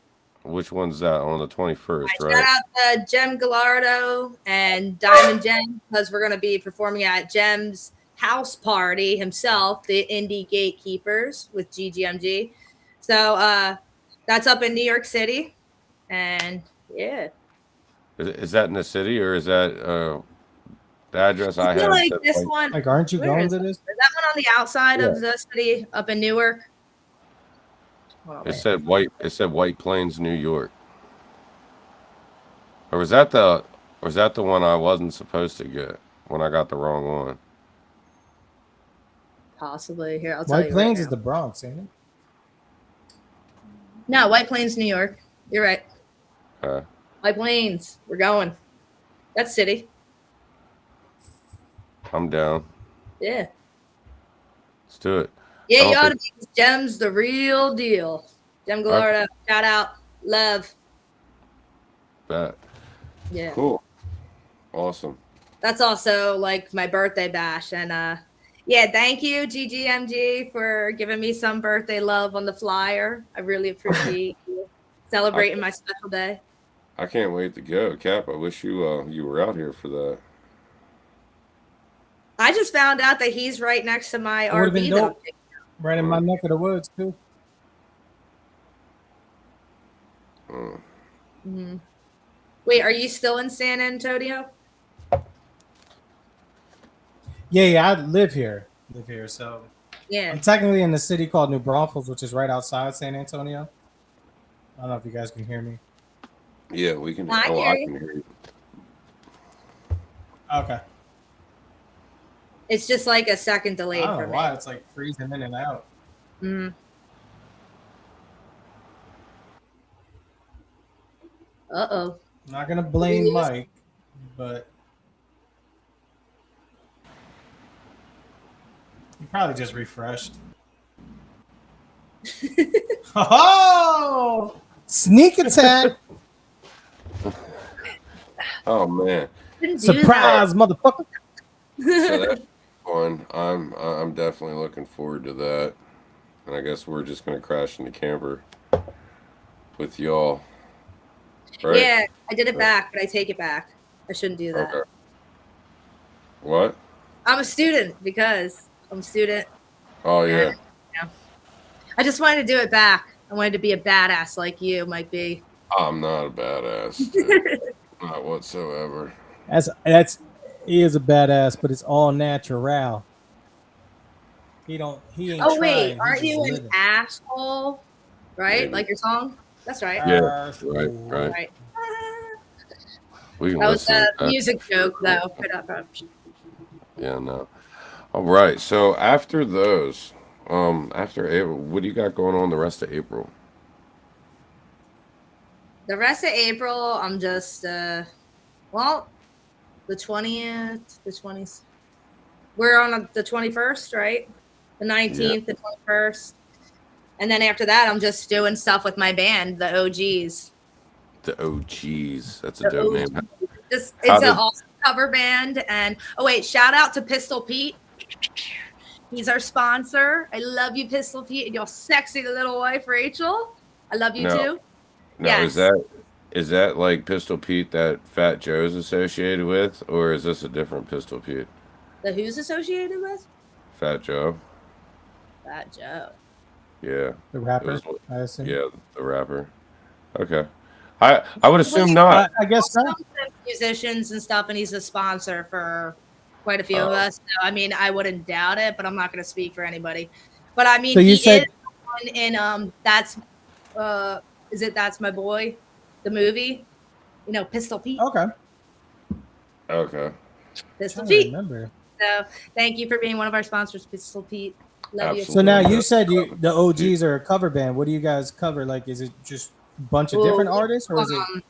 Which one's that? On the 21st, right? Shout out to Jem Gallardo and Diamond Jem because we're going to be performing at Jem's house party himself, the Indie Gatekeepers with GGMG. So that's up in New York City. And yeah. Is that in the city or is that the address I feel have? like said, this one. Like, aren't you Where going is to it? this? Is that one on the outside Yeah. of the city up in Newark? It said White Plains, New York. Or was that the one I wasn't supposed to get when I got the wrong one? Possibly. Here, I'll tell White you. Plains right is the Bronx, ain't it? No, White Plains, New York. You're right. Okay. White Plains. We're going. That's city. I'm down. Yeah. Let's do it. Yeah, I you don't ought to be. Jem's the real deal. Jem Gallardo. Shout out. Love. Bet. Yeah. Cool. Awesome. That's also like my birthday bash. And yeah, thank you, GGMG, for giving me some birthday love on the flyer. I really appreciate you celebrating my special day. I can't wait to go, Cap. I wish you were out here for that. I just found out that he's right next to my It would've been RV. That I'm dope. Right in my neck of the woods, too. Mhm. Wait, are you still in San Antonio? Yeah, I live here. So Yeah. I'm technically in the city called New Braunfels, which is right outside San Antonio. I don't know if you guys can hear me. Yeah, we can. I hear I you. can hear you. Okay. It's just like a second I delayed don't for know me. why it's like freezing in and out. Mm. Uh-oh. I'm not gonna blame Mike, but he probably just refreshed. Oh, sneak attack! Oh man. Didn't do Surprise, motherfucker! So that's fun. I'm definitely looking forward to that. And I guess we're just gonna crash in the camper with y'all. Right? Yeah, I did it back, but I take it back. I shouldn't do that. Okay. What? I'm a student because I'm a student. Oh yeah. I just wanted to do it back. I wanted to be a badass like you, Mike B. I'm not a badass. Dude. Not whatsoever. He is a badass, but it's all natural. He ain't. Oh trying, wait, he's aren't just you an living. asshole? Right? Maybe. Like your song? That's right. Yeah. Right. Right. We can That was listen to a that. music joke though. Put up. Yeah, no. All right. So after those, after April, what do you got going on the rest of April? The rest of April, I'm just well, the 20th, the 20th. We're on the 21st, right? The 19th, the 21st. And then after that, I'm just doing stuff with my band, the OGs. The OGs. That's a The dope OGs. name. It's How an did- awesome cover band. And oh wait, shout out to Pistol Pete. He's our sponsor. I love you, Pistol Pete, and your sexy little wife, Rachel. I love you No. too. Now, Yes. is that like Pistol Pete that Fat Joe's associated with, or is this a different Pistol Pete? The who's associated with? Fat Joe. Fat Joe. Yeah. The rapper, It was- I assume. Yeah, the rapper. Okay. I would assume not. I guess so. Sent musicians and stuff, and he's a sponsor for quite a few of us. So, I mean, I wouldn't doubt it, but I'm not going to speak for anybody. But I mean, So you he said- is in That's My Boy, the movie? You know, Pistol Pete. Okay. Okay. Pistol I don't Pete. remember. So thank you for being one of our sponsors, Pistol Pete. Love you. So now you said the OGs are a cover band. What do you guys cover? Like, is it just a bunch of different artists, or is it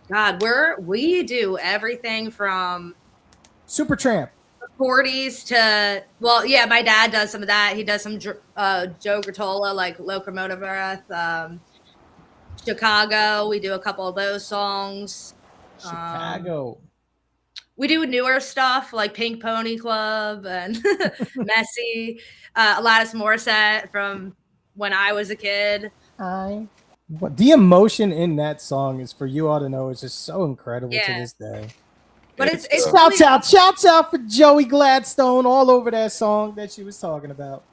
God, we do everything from Supertramp? 40s to, well, yeah, my dad does some of that. He does some Joe Gratola, like Locomotive Earth, Chicago. We do a couple of those songs. Chicago. We do newer stuff like Pink Pony Club and Messy. Alanis Morissette from when I was a kid. What the emotion in that song is, for you all to know, is just so incredible to Yeah. this day. But it's Shouts out for Joey Gladstone all over that song that she was talking about.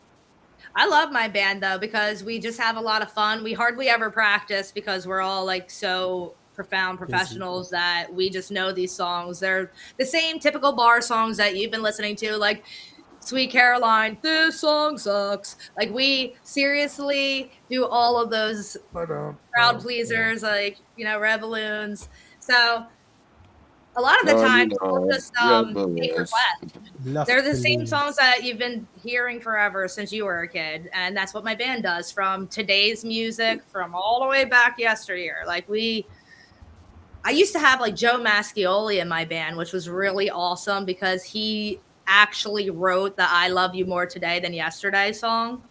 I love my band though, because we just have a lot of fun. We hardly ever practice because we're all like so profound professionals that we just know these songs. They're the same typical bar songs that you've been listening to, like Sweet Caroline, this song sucks. Like, we seriously do all of those crowd pleasers, like, you know, Red Balloons. So a lot of the time, we'll just make requests. They're the same songs that you've been hearing forever since you were a kid. And that's what my band does, from today's music, from all the way back yesteryear. Like, I used to have like Joe Mascioli in my band, which was really awesome because he actually wrote the I Love You More Today Than Yesterday song.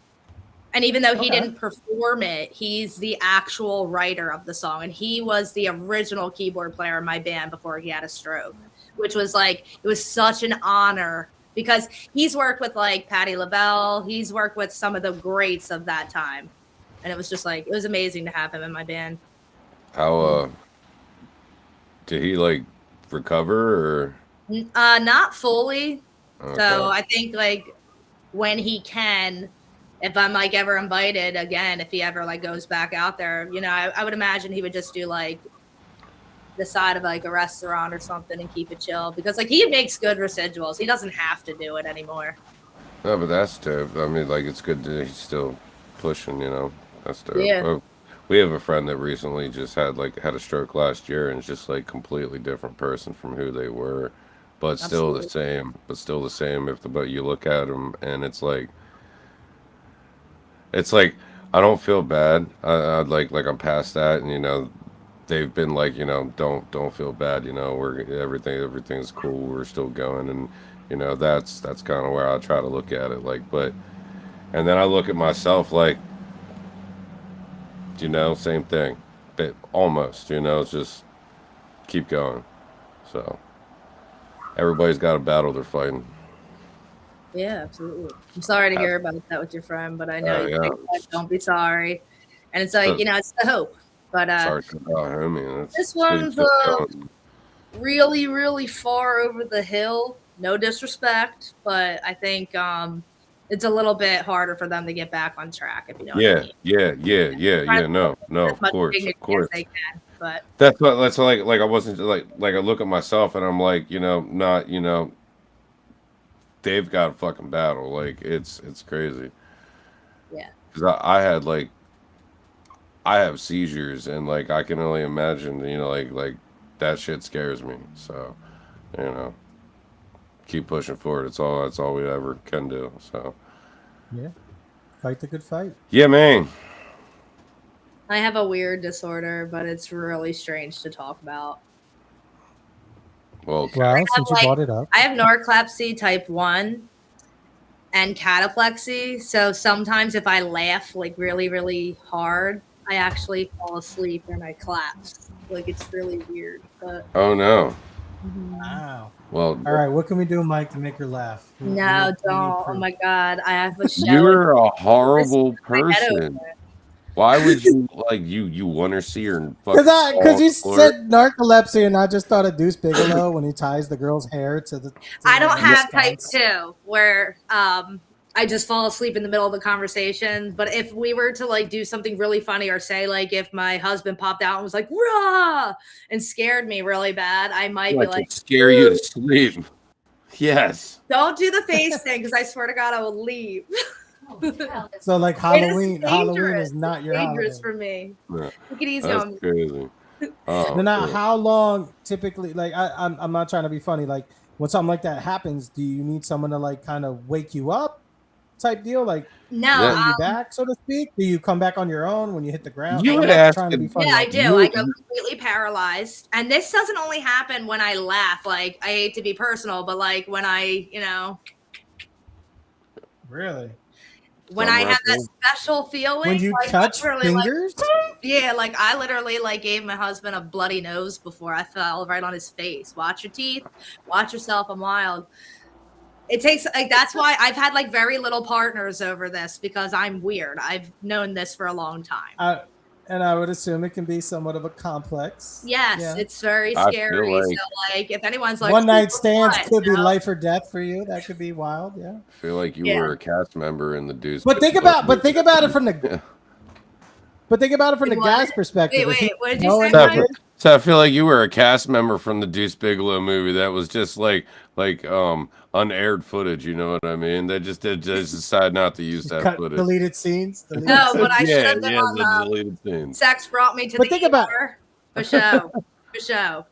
And even though he didn't perform it, he's the actual writer of the song. And he was the original keyboard player in my band before he had a stroke, which was like, it was such an honor because he's worked with like Patti LaBelle. He's worked with some of the greats of that time. And it was just like, it was amazing to have him in my band. How, did he like recover or? Not fully. Okay. So I think like when he can, if I'm like ever invited again, if he ever like goes back out there, you know, I would imagine he would just do like the side of like a restaurant or something and keep it chill because like he makes good residuals. He doesn't have to do it anymore. No, but that's dope. I mean, like, it's good that he's still pushing, you know. That's dope. Yeah. We have a friend that recently just had a stroke last year and is just like completely different person from who they were, but still the same. But still the same. But you look at them and it's like I don't feel bad. I like I'm past that, and you know, they've been like, you know, don't feel bad. You know, everything's cool. We're still going, and you know, that's kind of where I try to look at it. Like, and then I look at myself like, you know, same thing, but almost, you know, it's just keep going. So everybody's got a battle they're fighting. Yeah, absolutely. I'm sorry to hear about that with your friend, but I know you think that, don't be sorry. And it's like, you know, it's the hope. But sorry about him, man. This one's really, really far over the hill. No disrespect, but I think it's a little bit harder for them to get back on track, if you know what I mean. Yeah. No, of course. They can, but that's like I wasn't like I look at myself and I'm like, you know, not, you know, they've got a fucking battle. Like it's crazy. Yeah. Because I have seizures and like I can only imagine, you know, like that shit scares me. So, you know, keep pushing forward. That's all we ever can do. So. Yeah. Fight the good fight. Yeah, man. I have a weird disorder, but it's really strange to talk about. Well, since you brought it up, I have narcolepsy type 1 and cataplexy. So sometimes if I laugh like really, really hard, I actually fall asleep and I collapse. Like, it's really weird. But oh no. Wow. Well, all right. What can we do, Mike, to make her laugh? No, don't. Oh my God. I have a show. You're a horrible person. Why would you you want to see her? Because you said narcolepsy, and I just thought of Deuce Bigelow when he ties the girl's hair to the. I don't have type 2, where I just fall asleep in the middle of the conversation. But if we were to like do something really funny or say like if my husband popped out and was like rah and scared me really bad, I might be like scare you to sleep. Yes. Don't do the face thing because I swear to God I will leave. So like Halloween is not your dangerous holiday. for me. Yeah. Take it easy That's on me. crazy. Oh, Now, cool. how long typically? Like, I'm not trying to be funny. Like, when something like that happens, do you need someone to like kind of wake you up, type deal? Like, No, bring you back, so to speak. Do you come back on your own when you hit the ground? You I'm would not ask trying to be funny. yeah, I do. I go completely paralyzed, and this doesn't only happen when I laugh. Like, I hate to be personal, but like when I, Really? when I have that special feeling, When you like, touch I'm fingers? yeah, like I literally like gave my husband a bloody nose before I fell right on his face. Watch your teeth, watch yourself. I'm wild. It takes like that's why I've had like very little partners over this because I'm weird. I've known this for a long time. And I would assume it can be somewhat of a complex. Yes, Yeah. it's very I scary. feel like- So like if anyone's like One night stands what, could be you know? life or death for you. That could be wild. Yeah. I feel like you Yeah. were a cast member in the Deuce. But think about it from the. Yeah. But think about it from the What? guy's perspective. Wait, If he- what did you no, say, and- Mike? So I feel like you were a cast member from the Deuce Bigelow movie that was just like unaired footage. You know what I mean? They just decided not to use that cut footage. deleted scenes. Deleted No, scenes. but I should yeah, have been the on deleted scenes. Sex Brought Me to But the think about- ER. For show. For show.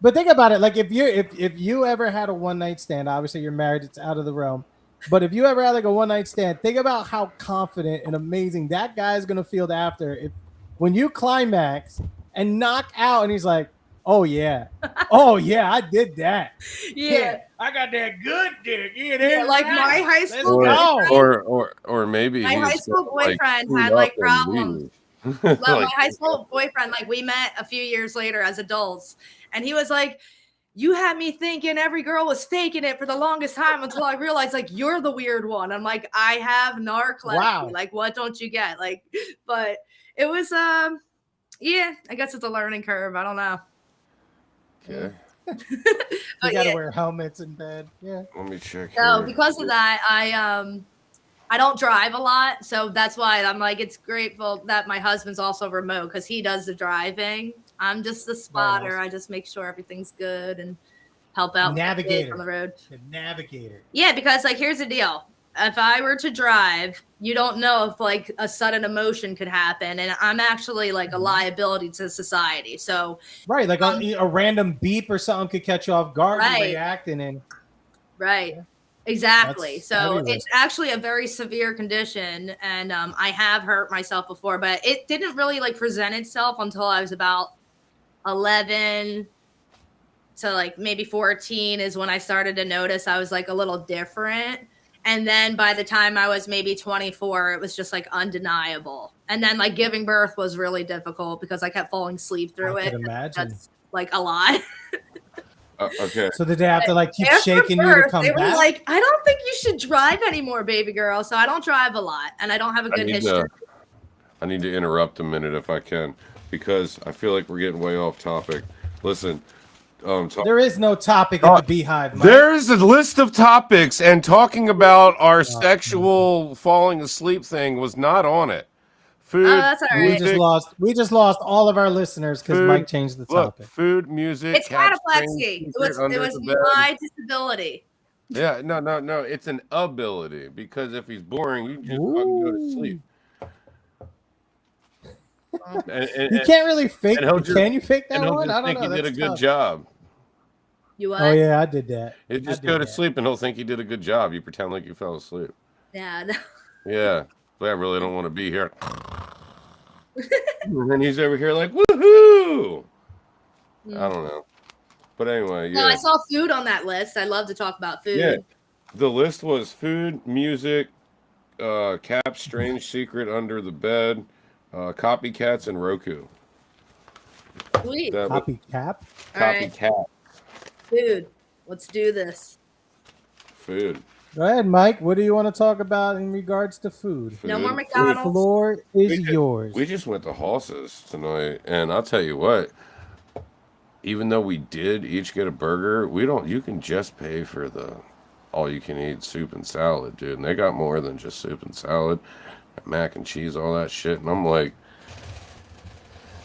But think about it. Like if you ever had a one night stand, obviously you're married, it's out of the realm. But if you ever had like a one night stand, think about how confident and amazing that guy's gonna feel after when you climax and knock out, and he's like, "Oh yeah, I did that. Yeah. I got that good dick. Yeah, like my high school Let's boyfriend. Or maybe My he's high school gonna, like, boyfriend clean had, up like, and problems. leave. Like, my Like, high school boyfriend, like we met a few years later as adults, and he was like, "You had me thinking every girl was faking it for the longest time until I realized like you're the weird one." I'm like, I have narcolepsy. Wow. Like, what don't you get? Like, but it was yeah, I guess it's a learning curve. I don't know. Okay. You But gotta yeah. wear helmets in bed. Yeah. Let me check. So here. because of that, I don't drive a lot, so that's why I'm like it's grateful that my husband's also remote because he does the driving. I'm just the spotter. nice. I just make sure everything's good and help out with the kids Navigator. on the road. The navigator. Yeah, because like here's the deal. If I were to drive, you don't know if like a sudden emotion could happen, and I'm actually like a liability to society. So Right, like a random beep or something could catch you off guard and Right. react, and then right. Yeah. Exactly. That's So everywhere. it's actually a very severe condition, and I have hurt myself before, but it didn't really like present itself until I was about 11 to like maybe 14 is when I started to notice I was like a little different. And then by the time I was maybe 24, it was just like undeniable. And then like giving birth was really difficult because I kept falling asleep through I it. could imagine. That's like a lot. Okay. So did they have to like keep After shaking you to birth, come they were back? like, I don't think you should drive anymore, baby girl. So I don't drive a lot, and I don't have a good history. I need to interrupt a minute if I can, because I feel like we're getting way off topic. Listen, There is no topic at the Beehive. Mike. there's a list of topics, and talking about our sexual falling asleep thing was not on it. Food, Oh, that's all right. We just lost all of our listeners because Food. Mike changed the look, topic. food, music. It's cat cataplexy. strings, It was secret under the bed. my disability. Yeah, no. It's an ability, because if he's boring, you just fucking go to sleep. You can't really fake. and he'll just- Can you fake that And he'll one? just I don't think know. he did a That's good tough. job. You what? Oh yeah, I did that. You I just did go to that. sleep, and he'll think he did a good job. You pretend like you fell asleep. Yeah. Yeah, but I really don't want to be here. And then he's over here like, woohoo! I don't know. But anyway, No, yeah. I saw food on that list. I love to talk about food. Yeah. The list was food, music, Cap Strange Secret Under the Bed, Copycats, and Roku. Sweet. That was Copycat. All right. Copycat Food. Let's do this. food. Go ahead, Mike. What do you want to talk about in regards to food? No more Food. The McDonald's. floor is We did- yours. We just went to Hoss's tonight, and I'll tell you what. Even though we did each get a burger, you can just pay for all you can eat soup and salad, dude. And they got more than just soup and salad, mac and cheese, all that shit. And I'm like,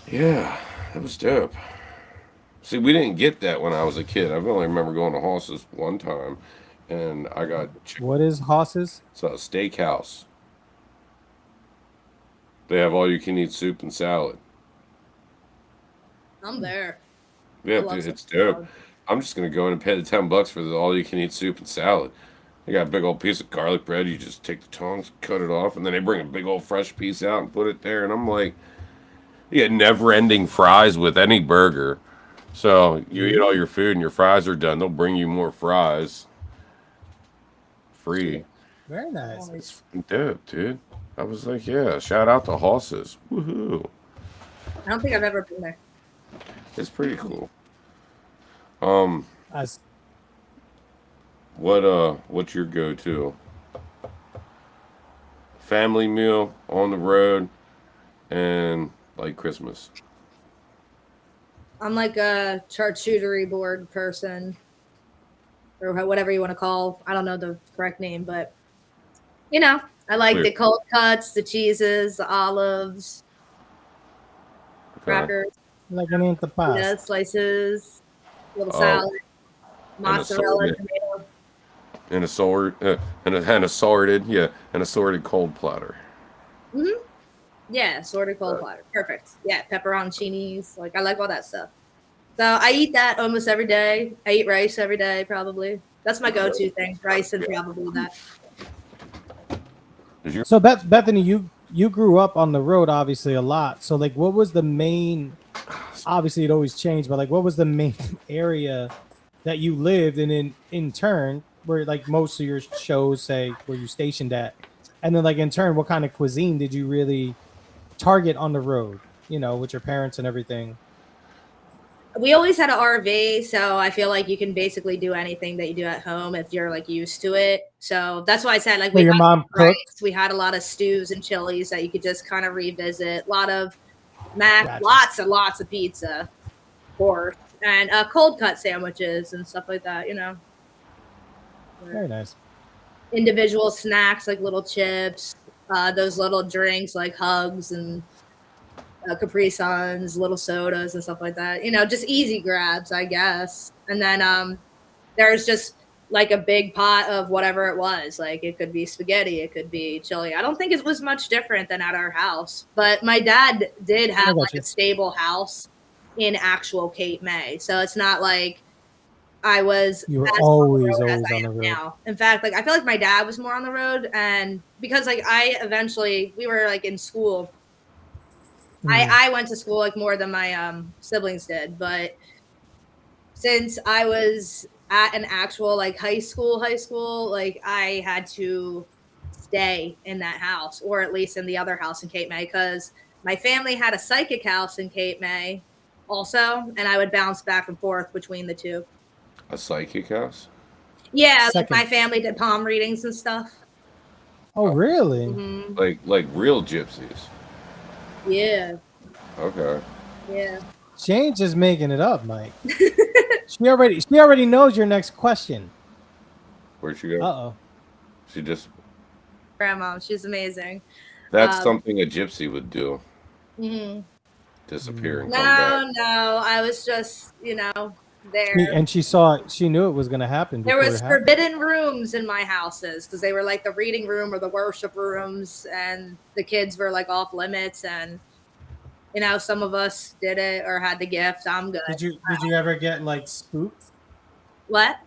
yeah, that was dope. See, we didn't get that when I was a kid. I only remember going to Hoss's one time, and I got What is Hoss's? it's a steakhouse. They have all you can eat soup and salad. I'm there. Yeah, I love dude, soup it's and dope. salad. I'm just gonna go in and pay the $10 for the all you can eat soup and salad. They got a big old piece of garlic bread. You just take the tongs, cut it off, and then they bring a big old fresh piece out and put it there. And I'm like, you get never-ending fries with any burger. So you eat all your food and your fries are done. They'll bring you more fries free. Very nice. It's dope, dude. I was like, yeah, shout out to Hoss's. Woohoo. I don't think I've ever been there. It's pretty cool. As What's your go-to? Family meal on the road and like Christmas. I'm like a charcuterie board person, or whatever you want to call. I don't know the correct name, but I like Clear. the cold cuts, the cheeses, the olives, crackers, like an antipas. slices, little Oh, salad, and mozzarella, assorted, tomato. an assorted cold platter. Yeah, assorted cold platter. Perfect. Yeah, pepperoncinis. Like I like all that stuff. So I eat that almost every day. I eat rice every day, probably. That's my go-to thing. Rice and probably that. Is your So Bethany, you grew up on the road obviously a lot. So like, what was the main? Obviously, it always changed, but like, what was the main area that you lived, and in turn, where like most of your shows say where you stationed at, and then like in turn, what kind of cuisine did you really target on the road? With your parents and everything. We always had an RV, so I feel like you can basically do anything that you do at home if you're like used to it. So that's why I said like Where your mom rice. cooked. We had a lot of stews and chilies that you could just kind of revisit. A lot of mac, Gotcha. lots and lots of pizza, of course, and cold cut sandwiches and stuff like that. Very nice. Individual snacks like little chips, those little drinks like Hugs and Capri Suns, little sodas and stuff like that. Just easy grabs, I guess. And then there's just like a big pot of whatever it was. Like it could be spaghetti, it could be chili. I don't think it was much different than at our house. But my dad did have like a stable house in actual Cape May, so it's not like I was. You were as always on the road as I on the am road. now. In fact, like I feel like my dad was more on the road, and because like we were like in school. I went to school like more than my siblings did, but since I was at an actual like high school, like I had to stay in that house, or at least in the other house in Cape May, because my family had a psychic house in Cape May also, and I would bounce back and forth between the two. a psychic house? Yeah, like Second. my family did palm readings and stuff. Oh, really? Mm-hmm. Like real gypsies. Yeah, Okay. yeah. She ain't just making it up, Mike. She already knows your next question. Where'd she go? Uh-oh. She just Grandma, she's amazing. that's something a gypsy would do. Mhm. Disappear and come back. No, I was just, there. And she knew it was going to happen. There before was it happened. forbidden rooms in my houses because they were like the reading room or the worship rooms, and the kids were like off limits. And some of us did it or had the gift. I'm good. Did you ever get like spooked? What?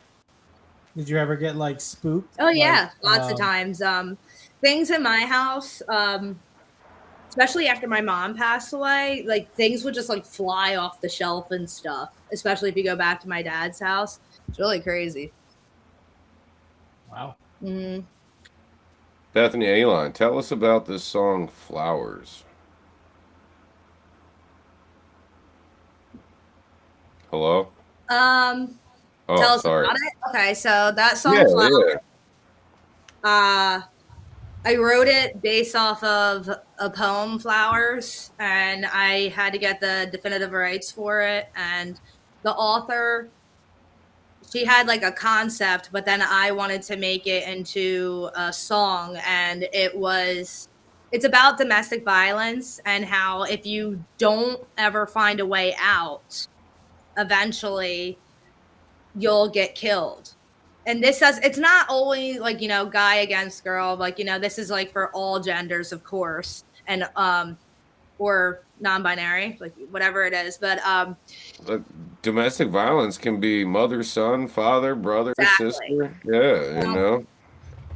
Did you ever get like spooked? Oh yeah, Like, lots of times. Things in my house, especially after my mom passed away, like things would just like fly off the shelf and stuff. Especially if you go back to my dad's house, it's really crazy. Wow. Mm-hmm. Bethany Aline, tell us about this song Flowers. Hello? Tell us sorry. about it. Okay, so that song, Yeah, Flowers, yeah. I wrote it based off of a poem, Flowers, and I had to get the definitive rights for it. And the author, she had like a concept, but then I wanted to make it into a song, and it's about domestic violence and how if you don't ever find a way out, eventually you'll get killed. And it's not only like, guy against girl, like, this is like for all genders, of course, and or non-binary, like whatever it is. But domestic violence can be mother, son, father, brother, exactly. sister. Yeah,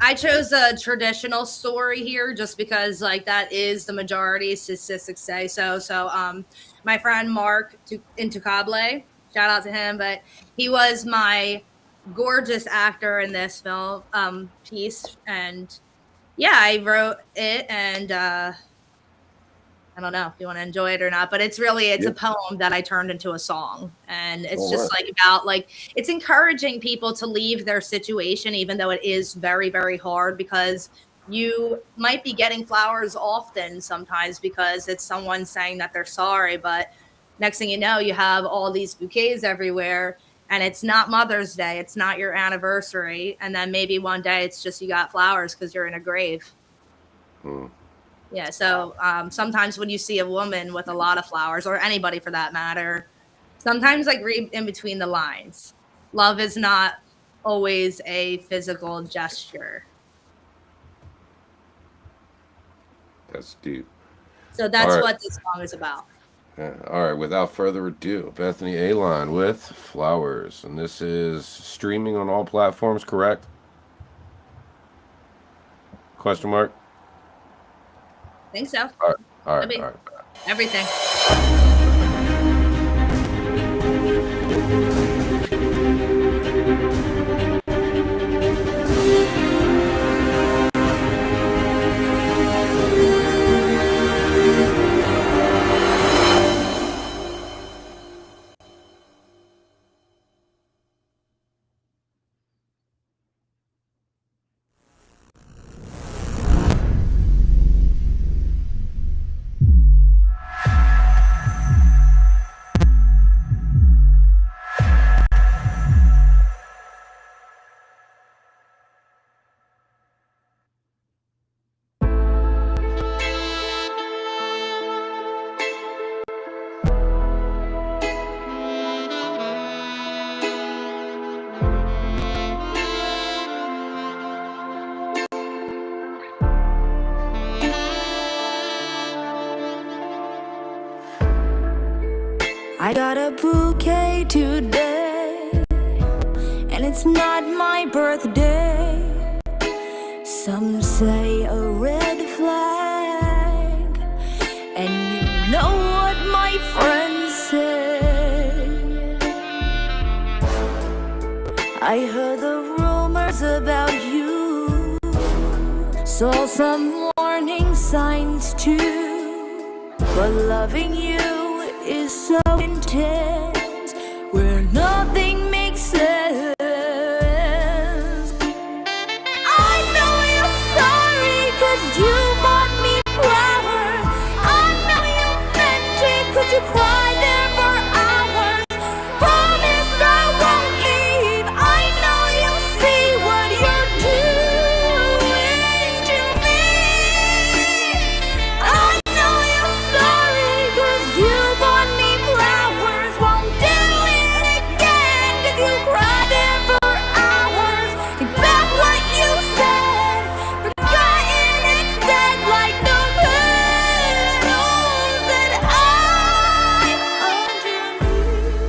I chose a traditional story here just because like that is the majority, statistics say so. So my friend Mark Intucable, shout out to him, but he was my gorgeous actor in this film piece. And yeah, I wrote it, and I don't know if you want to enjoy it or not, but it's a poem that I turned into a song. And it's just like about like, it's encouraging people to leave their situation, even though it is very, very hard, because you might be getting flowers often sometimes because it's someone saying that they're sorry. But next thing you know, you have all these bouquets everywhere, and it's not Mother's Day. It's not your anniversary. And then maybe one day it's just you got flowers because you're in a grave. Yeah, so sometimes when you see a woman with a lot of flowers, or anybody for that matter, sometimes like read in between the lines. Love is not always a physical gesture. That's deep. So that's what this song is about. Yeah. All right, without further ado, Bethany Aline with Flowers. And this is streaming on all platforms, correct? Question mark? I think so. All right. Everything. I got a bouquet today, and it's not my birthday. Some say a red flag, and you know what my friends say. I heard the rumors about you, saw some warning signs too, but loving you is so intense, where nothing makes sense. I know you're sorry 'cause you bought me flowers. I know you meant it 'cause you cried there for hours. Promise I won't leave. I know you see what you're doing to me. I know you're sorry 'cause you bought me flowers. Won't do it again 'cause you cried there for hours. Take back what you said, forgotten it's dead like the petals that I'm underneath.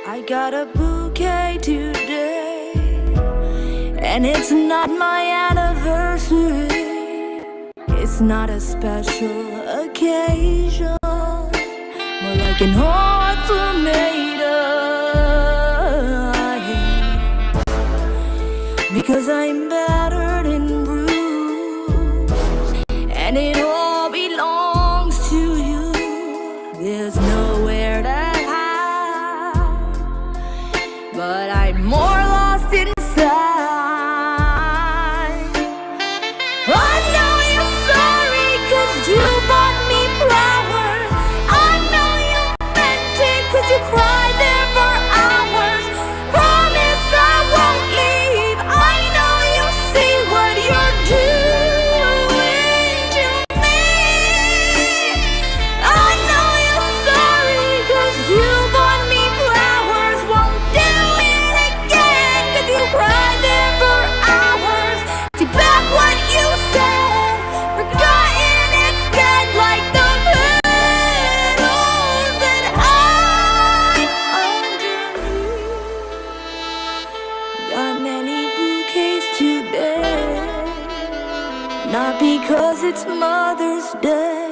I got a bouquet today, and it's not my anniversary. It's not a special occasion, more like an ultimatum. Because I'm battered and bruised, and it all belongs to you. There's nowhere to hide, but I'm more lost inside. I know you're sorry 'cause you bought me flowers. I know you meant it 'cause you cried there for hours. Promise not because it's Mother's Day.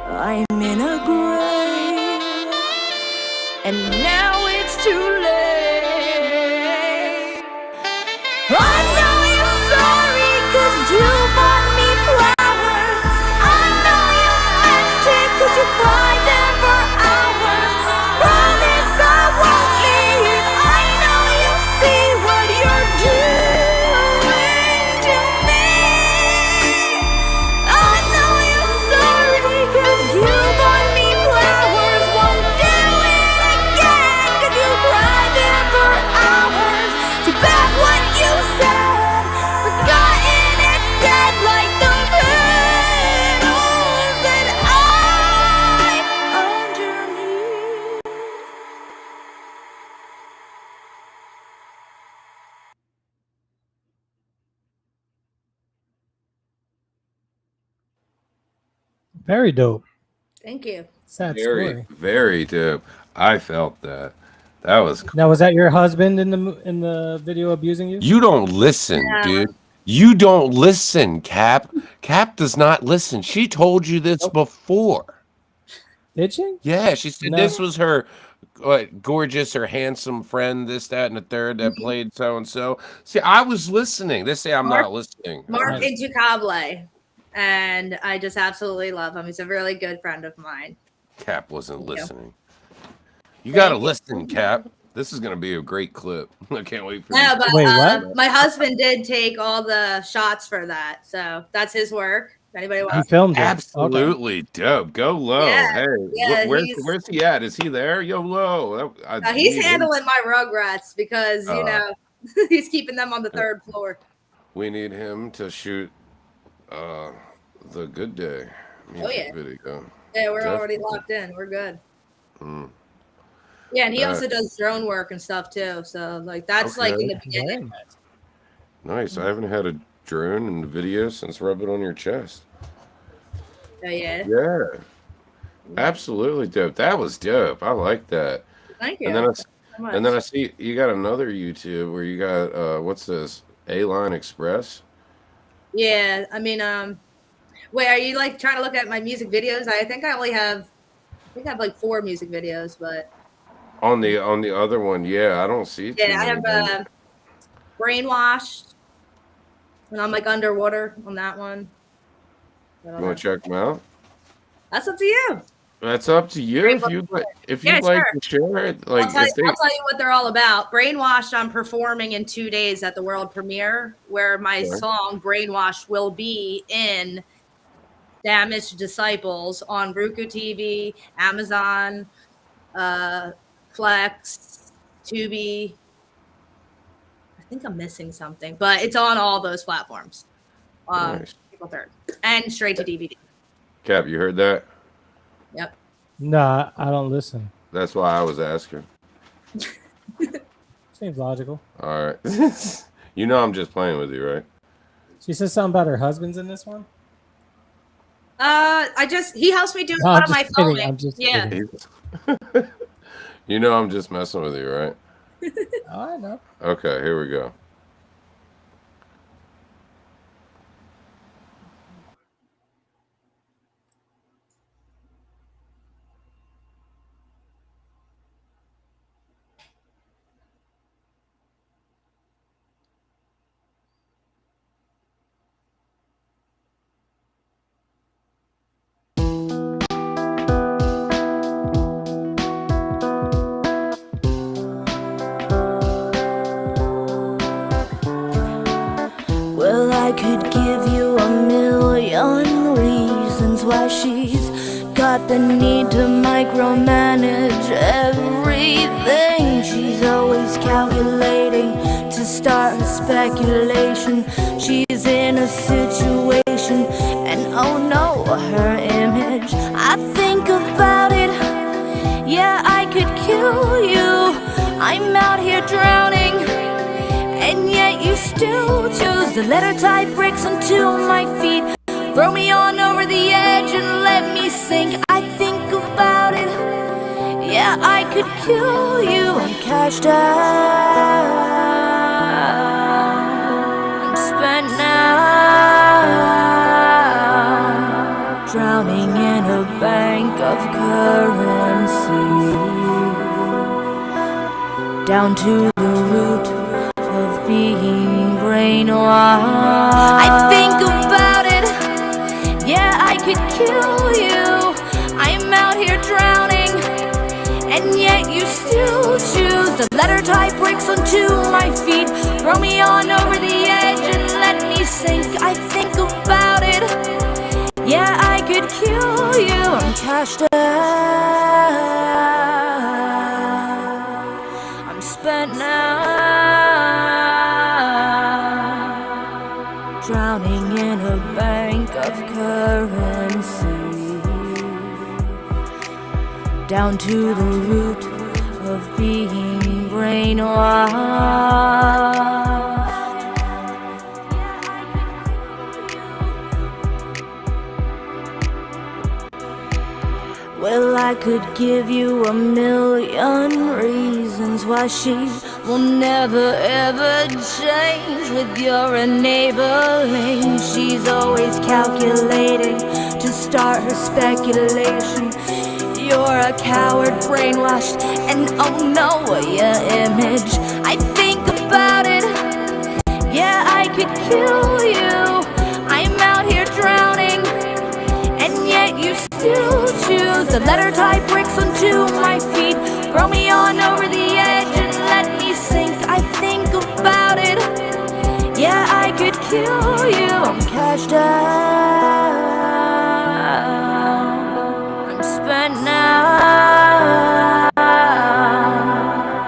I'm in a grave, and now it's too late. I know you're sorry 'cause you bought me flowers. I know you're empty 'cause you cried there for hours. Promise I won't leave. I know you see what you're doing to me. I know you're sorry 'cause you bought me flowers. Won't do it again 'cause you cried there for hours. Too bad what you said, forgotten it's dead like the petals that I'm underneath. Very dope. Thank you. Sad Very, story. very dope. I felt that. That was. Now, was that your husband in the video abusing you? You don't listen, Yeah. dude. You don't listen, Cap. Cap does not listen. She told you this before. Did she? Yeah, she said No. this was her gorgeous or handsome friend, this, that, and the third that played so and so. See, I was listening. They say I'm not listening. Mark Intucable. And I just absolutely love him. He's a really good friend of mine. Cap wasn't Thank you. listening. You got to listen, Cap. This is going to be a great clip. I can't wait for No, this. but Wait, what? my husband did take all the shots for that. So that's his work. If anybody He wants filmed it. Okay. Absolutely dope. Go low. Yeah, Hey, yeah, where's he at? Is he there? Yo, low. he's need him. handling my Rugrats because, you Uh. know, he's keeping them on the third floor. We need him to shoot the Good Day music video. Yeah, we're already Definitely. locked in. We're good. Mm. Yeah, and he That- also does drone work and stuff too. So like that's like in the Okay. Very beginning. nice. Nice. I haven't had a drone in the video since Rub It On Your Chest. So yeah. Yeah. Absolutely dope. That was dope. I like that. Thank you. And then so much. I see you got another YouTube where you got what's this? A-Line Express. Yeah, I mean, wait, are you like trying to look at my music videos? I think I have like 4 music videos, but On the other one, yeah, I don't see too yeah, I many. have Brainwashed, and I'm like underwater on that one. I don't You know. want to check them out? That's up to you. That's up to you if you Yeah, like to share it. Like I'll tell if they, you what they're all about. Brainwashed, I'm performing in 2 days at the world premiere, where my Okay. song Brainwashed will be in Damaged Disciples on Roku TV, Amazon, Flex, Tubi. I think I'm missing something, but it's on all those platforms. Nice. April 3rd. And straight to DVD. Cap, you heard that? Yep. Nah, I don't listen. That's why I was asking. Seems logical. All right. You know I'm just playing with you, right? She said something about her husband's in this one. He helps me do a No, lot I'm of my just kidding. filming. I'm just Yeah. kidding. You know I'm just messing with you, right? Oh, I know. Okay, here we go. Well, I could give you a million reasons why she's got the need to micromanage everything. She's always calculating to start a speculation. She's in a situation, and oh no, her image. I think about it, yeah, I could kill you. I'm out here drowning, and yet you still choose to let her tie bricks onto my feet. Throw me on over the edge and let me sink. I think about it, yeah, I could kill you. I'm cashed out, I'm spent now. down to the root of being brainwashed. I think about it, yeah, I could kill you. I'm out here drowning, and yet you still choose to let her tie bricks onto my feet, throw me on over the edge and let me sink. I think about it, yeah, I could kill you. I'm cashed out, I'm spent now, drowning in a bank of currency, down to the root of being brainwashed. Well, I could give you a million reasons why she will never ever change. With your enabling, she's always calculating to start her speculation. You're a coward, brainwashed, and oh no, your image. I think about it, yeah, I could kill you. I'm out here drowning, and yet you still choose to let her tie bricks onto my feet, throw me on over the edge and let me sink. I think about it, yeah, I could kill you. I'm cashed out, I'm spent now,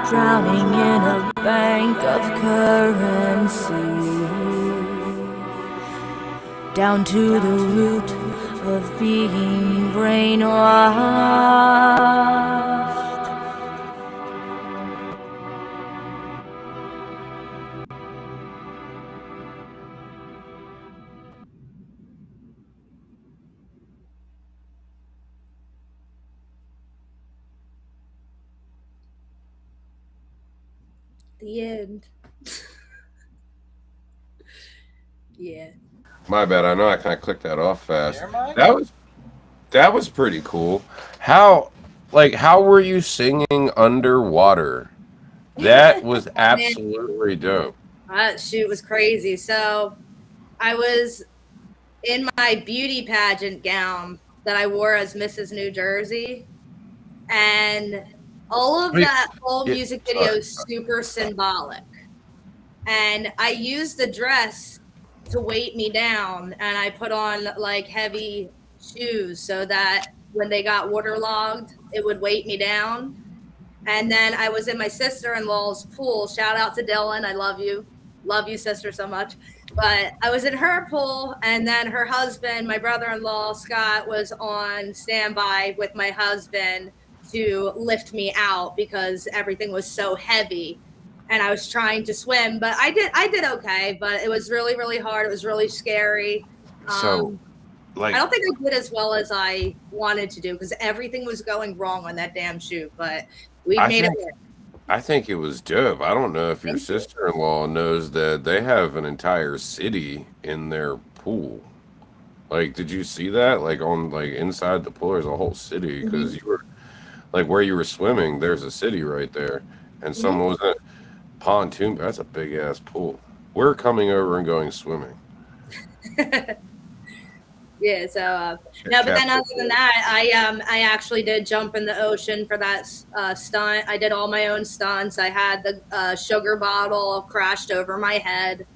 drowning in a bank of currency, down to the root of being brainwashed. The end. Yeah. My bad. I know I kind of clicked that off fast. Never mind. That was pretty cool. How were you singing underwater? That was absolutely dope. That shoot was crazy. So I was in my beauty pageant gown that I wore as Mrs. New Jersey, and all of that whole music video is super symbolic. And I used the dress to weight me down, and I put on like heavy shoes so that when they got waterlogged, it would weight me down. And then I was in my sister-in-law's pool. Shout out to Dylan. I love you, sister, so much. But I was in her pool, and then her husband, my brother-in-law, Scott, was on standby with my husband to lift me out because everything was so heavy. And I was trying to swim, but I did okay, but it was really, really hard. It was really scary. So, like, I don't think I did as well as I wanted to do because everything was going wrong on that damn shoot, but we made it work. I think it was dope. I don't know if your sister-in-law knows that they have an entire city in their pool. Like, did you see that? Like, inside the pool, there's a whole city because you were, like, where you were swimming, there's a city right there. And someone was in a pontoon. That's a big-ass pool. We're coming over and going swimming. Yeah, so no, but then other than that, I actually did jump in the ocean for that stunt. I did all my own stunts. I had the sugar bottle crashed over my head.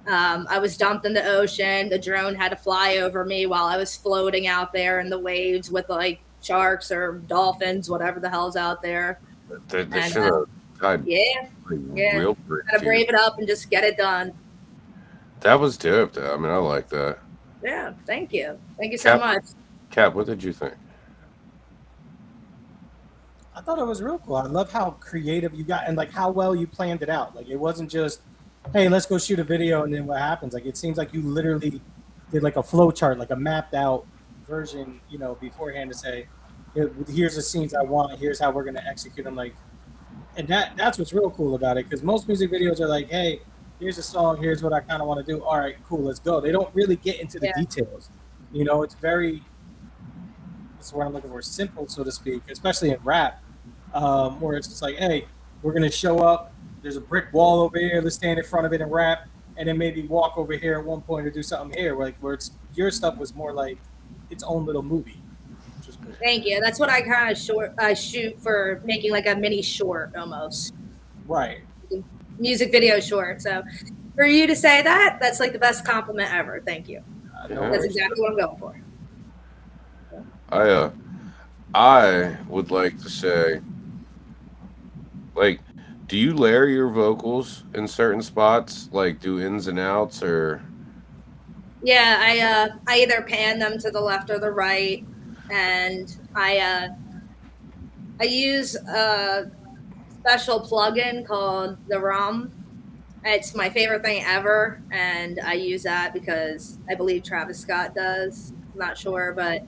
I was dumped in the ocean. The drone had to fly over me while I was floating out there in the waves with like sharks or dolphins, whatever the hell's out there. They should have tried. Yeah. Real Gotta brave it up and just get it done. That was dope, though. I mean, I like that. Yeah, thank you. Thank you so much. Cap, what did you think? I thought it was real cool. I love how creative you got and like how well you planned it out. Like it wasn't just, hey, let's go shoot a video and then what happens. Like it seems like you literally did like a flow chart, like a mapped out version, you know, beforehand to say, here's the scenes I want, here's how we're gonna execute them. Like, and that's what's real cool about it, because most music videos are like, hey, here's a song, here's what I kind of want to do. All right, cool, let's go. They don't really get into the details. You know, it's very, that's what I'm looking for, simple, so to speak, especially in rap, where it's just like, hey, we're gonna show up. There's a brick wall over here. Let's stand in front of it and rap, and then maybe walk over here at one point or do something here. Like where it's your stuff was more like its own little movie. Which was cool. Thank you. That's what I kind of shoot for, making like a mini short almost. Right. Music video short. So for you to say that, that's like the best compliment ever. Thank you. That's exactly what I'm going for. I would like to say, like, do you layer your vocals in certain spots, like do ins and outs, or? Yeah, I either pan them to the left or the right, and I use a special plugin called the RUM. It's my favorite thing ever, and I use that because I believe Travis Scott does. I'm not sure, but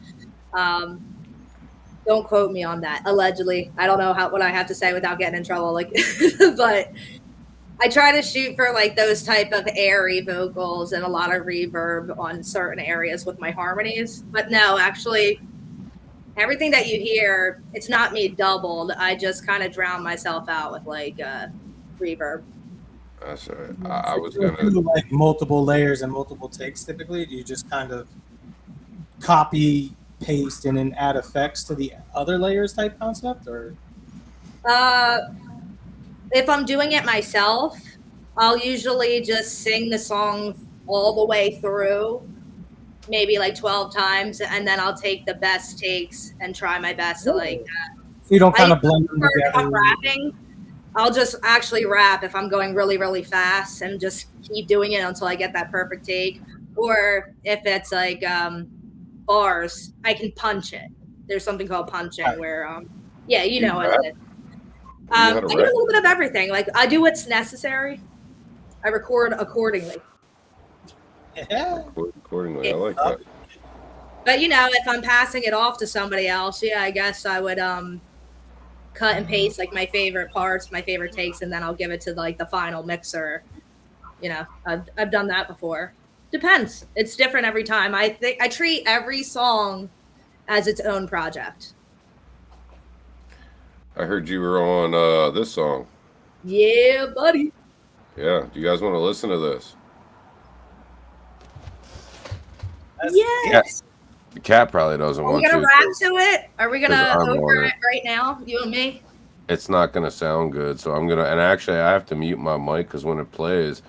don't quote me on that. Allegedly, I don't know what I have to say without getting in trouble. Like, but I try to shoot for like those type of airy vocals and a lot of reverb on certain areas with my harmonies. But no, actually, everything that you hear, it's not me doubled. I just kind of drown myself out with like reverb. That's all right. I was Do you gonna. do like multiple layers and multiple takes typically? Do you just kind of copy, paste, and then add effects to the other layers type concept, or? If I'm doing it myself, I'll usually just sing the song all the way through, maybe like 12 times, and then I'll take the best takes and try my best to like. So you don't kind of blend them If I'm together. rapping, I'll just actually rap if I'm going really, really fast and just keep doing it until I get that perfect take. Or if it's like bars, I can punch it. There's something called punching where, yeah, you know what it is. I do a little bit of everything. Like I do what's necessary. I record accordingly. Yeah. Accordingly, I like that. But you know, if I'm passing it off to somebody else, yeah, I guess I would cut and paste like my favorite parts, my favorite takes, and then I'll give it to like the final mixer. You know, I've done that before. Depends. It's different every time. I think I treat every song as its own project. I heard you were on this song. Yeah, buddy. Yeah. Do you guys want to listen to this? Yes. The cat probably doesn't Are we want gonna to. rap to it? Are we gonna 'Cause I'm over on it right now, you and me? It's not gonna sound good, so I'm gonna. And actually, I have to mute my mic because when it plays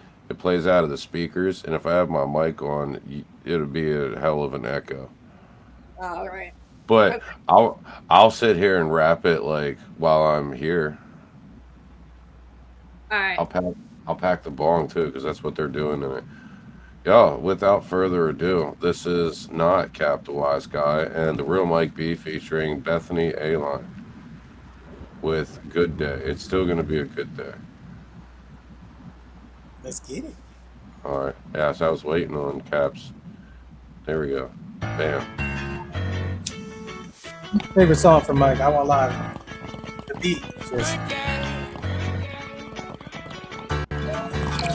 out of the speakers, and if I have my mic on, it'll be a hell of an echo. All right. But Okay. I'll sit here and rap it like while I'm here. All right. I'll pack the bong too because that's what they're doing to me. Yo, without further ado, this is not Cap the Wise Guy and the Real Mike B featuring Bethany A-Line with Good Day. It's still gonna be a good day. Let's get it. All right. Yeah, so I was waiting on Caps. There we go. Bam. Favorite song from Mike? I won't lie. The beat, just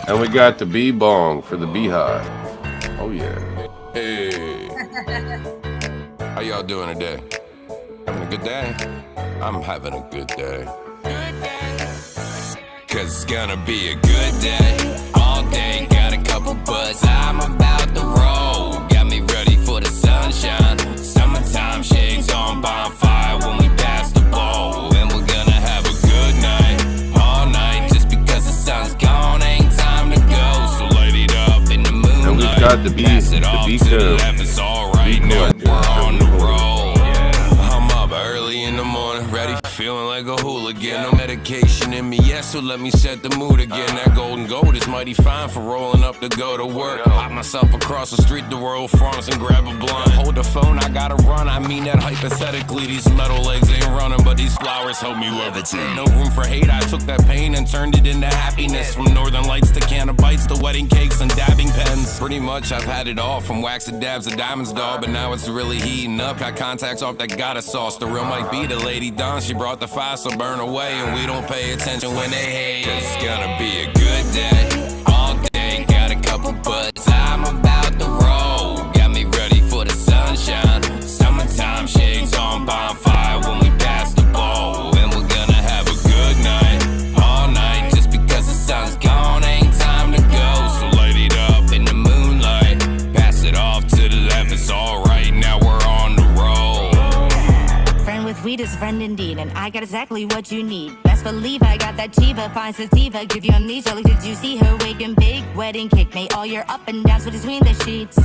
And we got the B-Bong for the BeeHive. Oh, yeah. Hey. How y'all doing today? Having a good day? I'm having a good day. Cause it's gonna be a good day. All day, got a couple butts. I'm about to roll. Got me ready for the sunshine. Summertime shades on bonfire when we pass the bowl. And we're gonna have a good night. All night, just because the sun's gone, ain't time to go. So light it up in the moonlight. And we've got the beat too. It's alright, now we're on the roll. I'm up early in the morning, ready, feeling like a hooligan. No medication in me yet, so let me set the mood again. That golden gold is mighty fine for rolling up to go to work. Hop myself across the street to Royal Farms and grab a blunt. Hold the phone, I gotta run. I mean that hypothetically. These metal legs ain't running, but these flowers help me levitate. No room for hate, I took that pain and turned it into happiness. From northern lights to cannabites to wedding cakes and dabbing pens. Pretty much I've had it all, from wax and dabs to diamonds, dog. But now it's really heating up. Got contacts off that goddess sauce. The real Mike B, the Lady Dawn. She brought the fire, so burn away. And we don't pay attention when they hate. Cause it's gonna be a good day. All day, got a couple butts. I'm about to roll. Got me ready for the sunshine. Summertime shades on bonfire when we pass the bowl. And we're gonna have a good night. I got exactly what you need. Best believe I got that Chiva, fine sativa, give you amnesia. Like, did you see her wig and big wedding cake? Made all your up and downs between the sheets.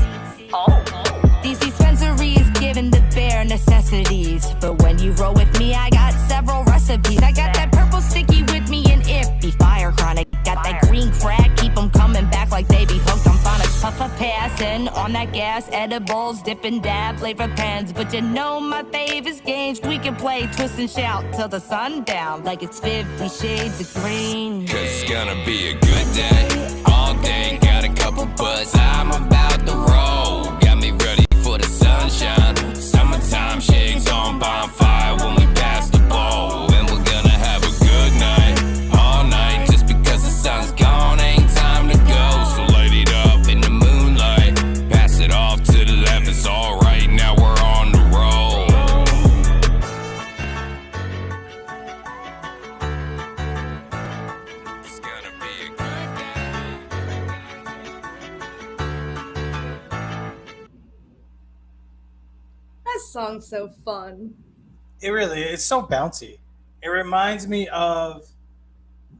These dispensaries giving the bare necessities. But when you roll with me, I got several recipes. I got that purple sticky with me and it be fire chronic. Got that green crack, keep them coming back like they be hooked on phonics. Puff a passing on that gas, edibles, dip and dab, flavor pens. But you know my favorite games, we can play twist and shout till the sun down. Like it's 50 shades of green. Cause it's gonna be a good day. All day, got a couple buzz, I'm about to roll. Got me ready for the sunshine. Summertime shades on bonfire when we pass the bowl. And we're gonna have a good night, all night. Just because the sun's gone, ain't time to go. So light it up in the moonlight, pass it off to the left, it's alright. Now we're on the roll. It's gonna be a good day. That song's so fun. It really is. It's so bouncy. It reminds me of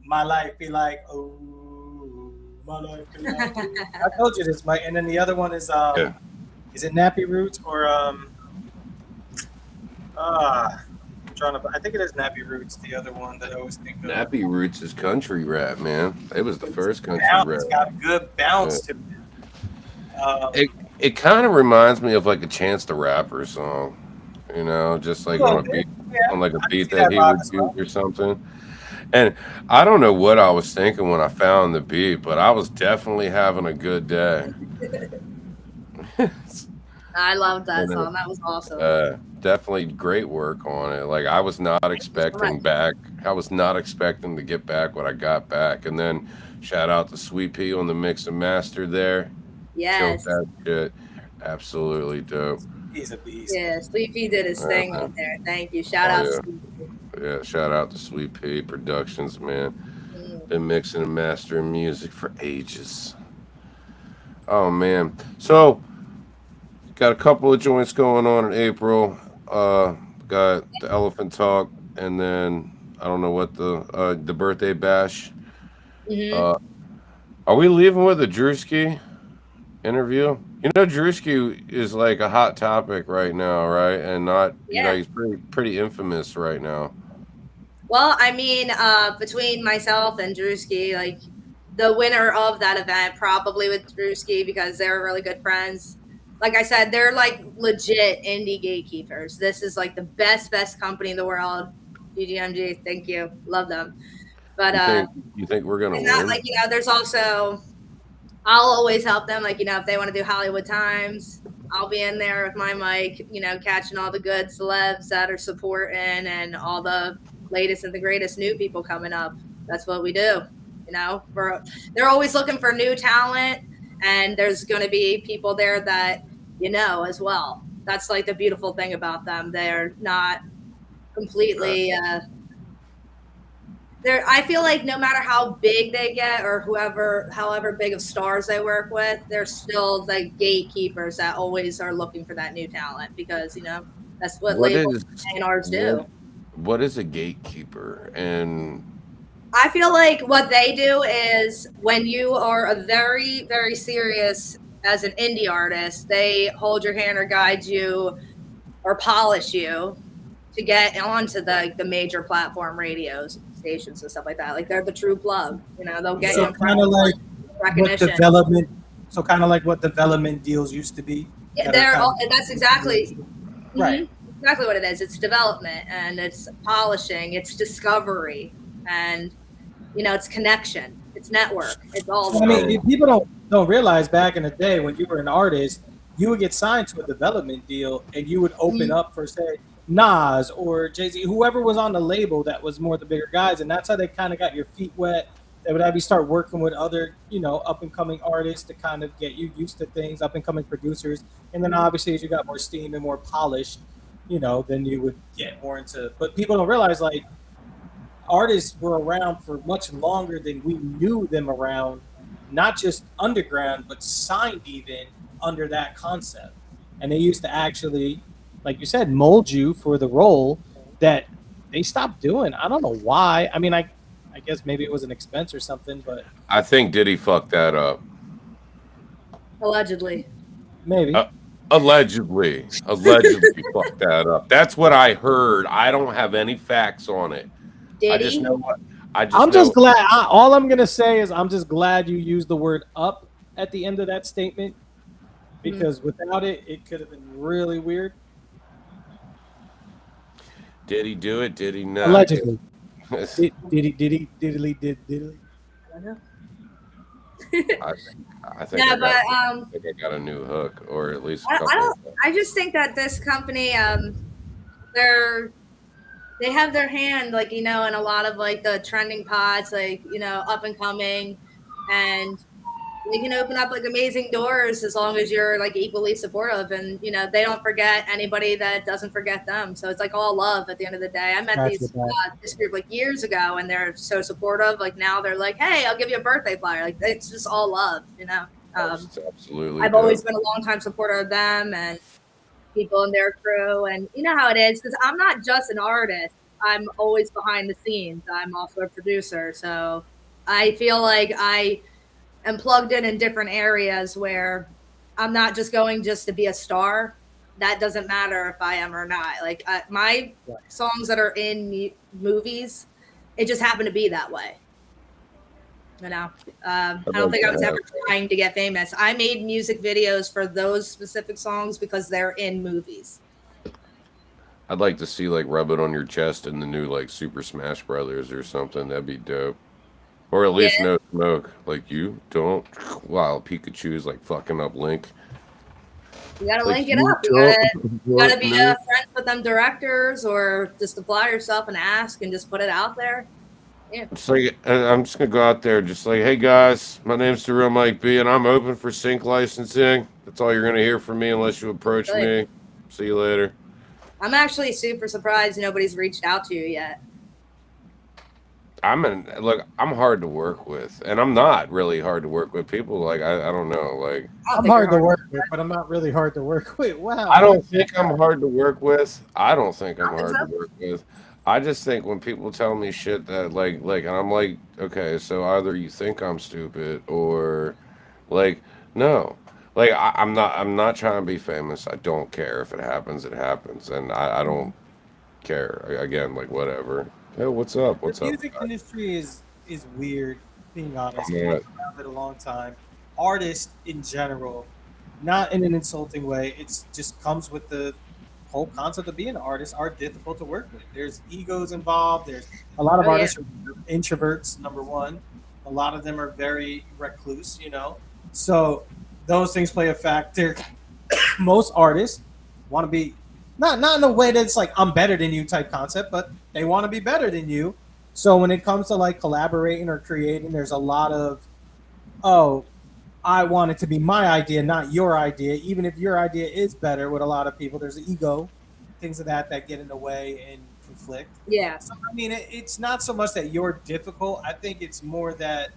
My Life Be Like, oh, my life be like. I told you this, Mike. And then the other one is is it Nappy Roots or I'm trying to. I think it is Nappy Roots. The other one that I always think of. Nappy Roots is country rap, man. It was the first country Bounce. rap. It's got a good bounce to it. It kind of reminds me of like a Chance the Rapper song, you know, just like on a beat, on like a beat that he would do or something. And I don't know what I was thinking when I found the beat, but I was definitely having a good day. I loved that song. That was awesome. Definitely great work on it. Like I was not expecting back. I was not expecting to get back what I got back. And then shout out to Sweet Pea on the mix and master there. Yes. Killed that shit. Absolutely dope. He's a beast. Yeah, Sweet Pea did his thing right there. Thank you. Shout out to Sweet Pea. Yeah, shout out to Sweet Pea Productions, man. Been mixing and mastering music for ages. Oh man. So got a couple of joints going on in April. Got the Elephant Talk, and then I don't know what the birthday bash. Are we leaving with a Drewski interview? You know, Drewski is like a hot topic right now, right? And not, you know, he's pretty infamous right now. Well, I mean, between myself and Drewski, like the winner of that event probably with Drewski because they're really good friends. Like I said, they're like legit indie gatekeepers. This is like the best company in the world. GGMG, thank you, love them. But you think we're gonna win? Not, like, you know, there's also, I'll always help them. Like, you know, if they want to do Hollywood Times, I'll be in there with my mic, you know, catching all the good celebs that are supporting and all the latest and the greatest new people coming up. That's what we do. You know, they're always looking for new talent, and there's going to be people there that, you know, as well. That's like the beautiful thing about them. They're not completely, I feel like no matter how big they get or however big of stars they work with, they're still the gatekeepers that always are looking for that new talent because, you know, that's what labels and artists do. What is a gatekeeper? And I feel like what they do is when you are a very, very serious as an indie artist, they hold your hand or guide you or polish you to get onto the major platform radios, stations and stuff like that. Like they're the true plug, you know, they'll get you in front of like recognition. Kind of like what development deals used to be. Yeah, that's exactly right. Exactly what it is. It's development and it's polishing, it's discovery, and you know, it's connection, it's network, it's all. I mean, people don't realize back in the day when you were an artist, you would get signed to a development deal and you would open up for, say, Nas or Jay-Z, whoever was on the label that was more the bigger guys, and that's how they kind of got your feet wet. They would have you start working with other, you know, up-and-coming artists to kind of get you used to things, up-and-coming producers, and then obviously as you got more steam and more polished, you know, then you would get more into. But people don't realize, like, artists were around for much longer than we knew them around, not just underground, but signed even under that concept. And they used to actually, like you said, mold you for the role that they stopped doing. I don't know why. I mean, I guess maybe it was an expense or something, but I think Diddy fucked that up. Allegedly. maybe. Allegedly fucked that up. That's what I heard. I don't have any facts on it. I just know what. I'm just glad. All I'm gonna say is I'm just glad you used the word "up" at the end of that statement, because without it, it could have been really weird. Did he do it? Did he not? Allegedly. Did he? I know. I think Yeah, I got a new hook, or at least a couple. I just think that this company, they have their hand, like, you know, in a lot of like the trending pods, like, you know, up and coming, and they can open up like amazing doors as long as you're like equally supportive, and you know they don't forget anybody that doesn't forget them. So it's like all love at the end of the day. I met this group like years ago, and they're so supportive. Like now they're like, hey, I'll give you a birthday flyer. Like it's just all love, you know. Absolutely. I've always been a longtime supporter of them and people in their crew, and you know how it is because I'm not just an artist. I'm always behind the scenes. I'm also a producer, so I feel like I am plugged in different areas where I'm not just going just to be a star. That doesn't matter if I am or not. Like my songs that are in movies, it just happened to be that way. You know, I don't think I was ever trying to get famous. I made music videos for those specific songs because they're in movies. I'd like to see like Rub It On Your Chest in the new like Super Smash Brothers or something. That'd be dope. Or at least No Smoke. Like you don't. Wow, Pikachu's like fucking up Link. You gotta link it up. You gotta be friends with them directors, or just apply yourself and ask and just put it out there. Yeah. It's like I'm just gonna go out there, just like, hey guys, my name's The Real Mike B, and I'm open for sync licensing. That's all you're gonna hear from me unless you approach me. See you later. I'm actually super surprised nobody's reached out to you yet. I'm hard to work with, and I'm not really hard to work with. People like I don't know, like I'm hard to work with, but I'm not really hard to work with. Wow. I don't think I'm hard to work with. I don't think I'm hard to work with. I just think when people tell me shit that like, and I'm like, okay, so either you think I'm stupid or, like, no, like I'm not trying to be famous. I don't care if it happens, it happens, and I don't care. Again, like whatever. Hey, what's up? What's up? The music industry is weird, being honest. I've been around it a long time. Artists in general, not in an insulting way. It just comes with the whole concept of being an artist, are difficult to work with. There's egos involved. There's a lot of artists are introverts, number one. A lot of them are very recluse, you know. So those things play a factor. Most artists want to be not in a way that it's like I'm better than you type concept, but they want to be better than you. So when it comes to like collaborating or creating, there's a lot of, oh, I want it to be my idea, not your idea. Even if your idea is better, with a lot of people, there's ego, things of that get in the way and conflict. Yeah. So I mean, it's not so much that you're difficult. I think it's more that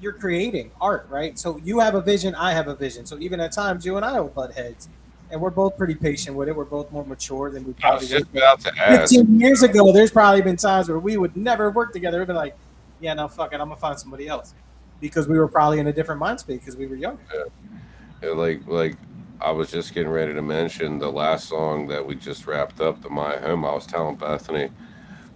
you're creating art, right? So you have a vision, I have a vision. So even at times, you and I will butt heads. And we're both pretty patient with it. We're both more mature than we probably were. I was just about to ask. 15 years ago, there's probably been times where we would never work together. We'd be like, yeah, no, fuck it, I'm going to find somebody else. Because we were probably in a different mind space because we were younger. Yeah, like I was just getting ready to mention the last song that we just wrapped up, the My Home. I was telling Bethany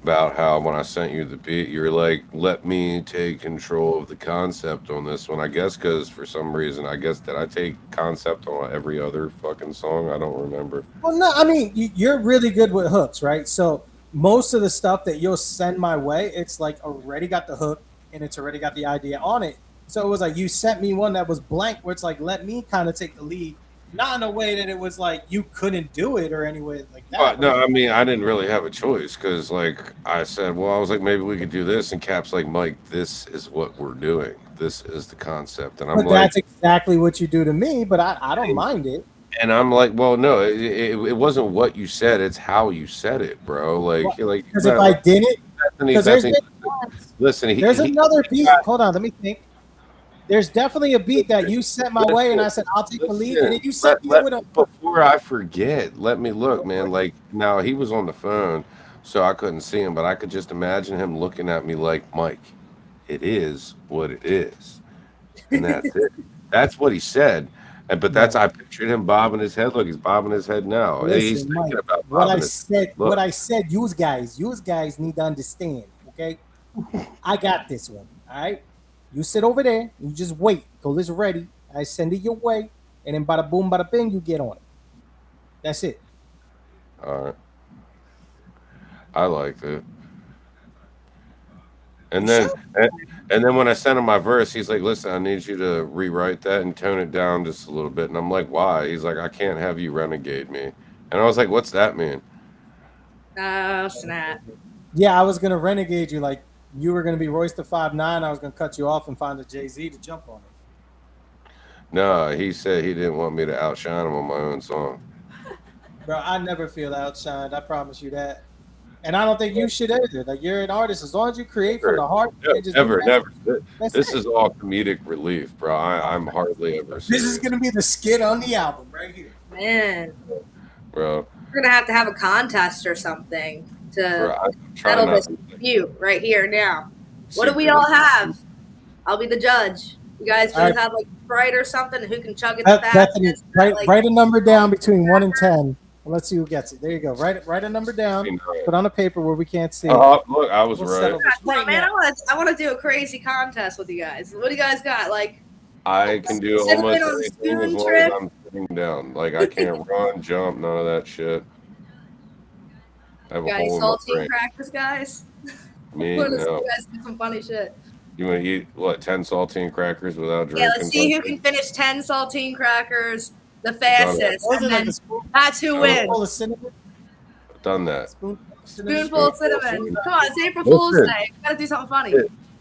about how when I sent you the beat, you were like, let me take control of the concept on this one. I guess because for some reason, did I take concept on every other fucking song? I don't remember. Well, no, I mean, you're really good with hooks, right? So most of the stuff that you'll send my way, it's like already got the hook and it's already got the idea on it. So it was like you sent me one that was blank, where it's like, let me kind of take the lead. Not in a way that it was like you couldn't do it or any way like that. Well, no, I mean, I didn't really have a choice because, like, I said, well, I was like, maybe we could do this. And Cap's like, Mike, this is what we're doing. This is the concept. And I'm like, that's exactly what you do to me, but I don't mind it. And I'm like, well, no, it wasn't what you said. It's how you said it, bro. Like, well, you're like, because if I didn't, because there's another beat. Hold on, let me think. There's definitely a beat that you sent my way, and I said, I'll take the lead. And then you sent me with a... Before I forget, let me look, man. Like, now he was on the phone, so I couldn't see him, but I could just imagine him looking at me like, Mike, it is what it is. And that's it. That's what he said. But that's No. I pictured him bobbing his head. Look, he's bobbing his head now. He's Listen, Mike. thinking about What bobbing I his said. look. What I said. You guys need to understand. Okay. I got this one. All right. You sit over there. You just wait till it's ready. I send it your way, and then bada boom, bada bing, you get on it. That's it. All right. I liked it. And You then should. and then when I sent him my verse, he's like, "Listen, I need you to rewrite that and tone it down just a little bit." And I'm like, "Why?" He's like, "I can't have you renegade me." And I was like, "What's that mean?" Oh, snap. Yeah, I was gonna renegade you like you were gonna be Royce the 5'9". I was gonna cut you off and find a Jay-Z to jump on it. No, he said he didn't want me to outshine him on my own song. Bro, I never feel outshined. I promise you that. And I don't think you should either. Like you're an artist. As long as you create from the heart, you can just do Never, that. never. That's This it. is all comedic relief, bro. I'm hardly ever This serious, is gonna be the skit on the album right here. Man, bro. we're gonna have a contest or something Bro, to I'm trying settle not this to dispute right here now. What do we secret- all have? I'll be the judge. You guys All both right. have like Sprite or something. Who can chug it the Bethany, fastest? Like, write a number down between 1 and 10. Let's see who gets it. There you go. Write a number down. Put on a paper where we can't see. Oh, look, I was We'll right. settle this come on, right man, now. I want to do a crazy contest with you guys. What do you guys got? Like, I can do Cinnamon almost on anything spoon as long trip? as I'm sitting down. Like I can't run, jump, none of that shit. I have a got any hole in my saltine brain. crackers, guys? Me, Want to see no. you guys do some funny shit. You want to eat what? 10 saltine crackers without drinking? Yeah, let's see who something? can finish 10 saltine crackers the fastest. Those are And like then a spoonful that's who wins. of cinnamon. Done that. Spoonful of cinnamon. Come on, it's April Listen. Fool's Day. You gotta do something funny.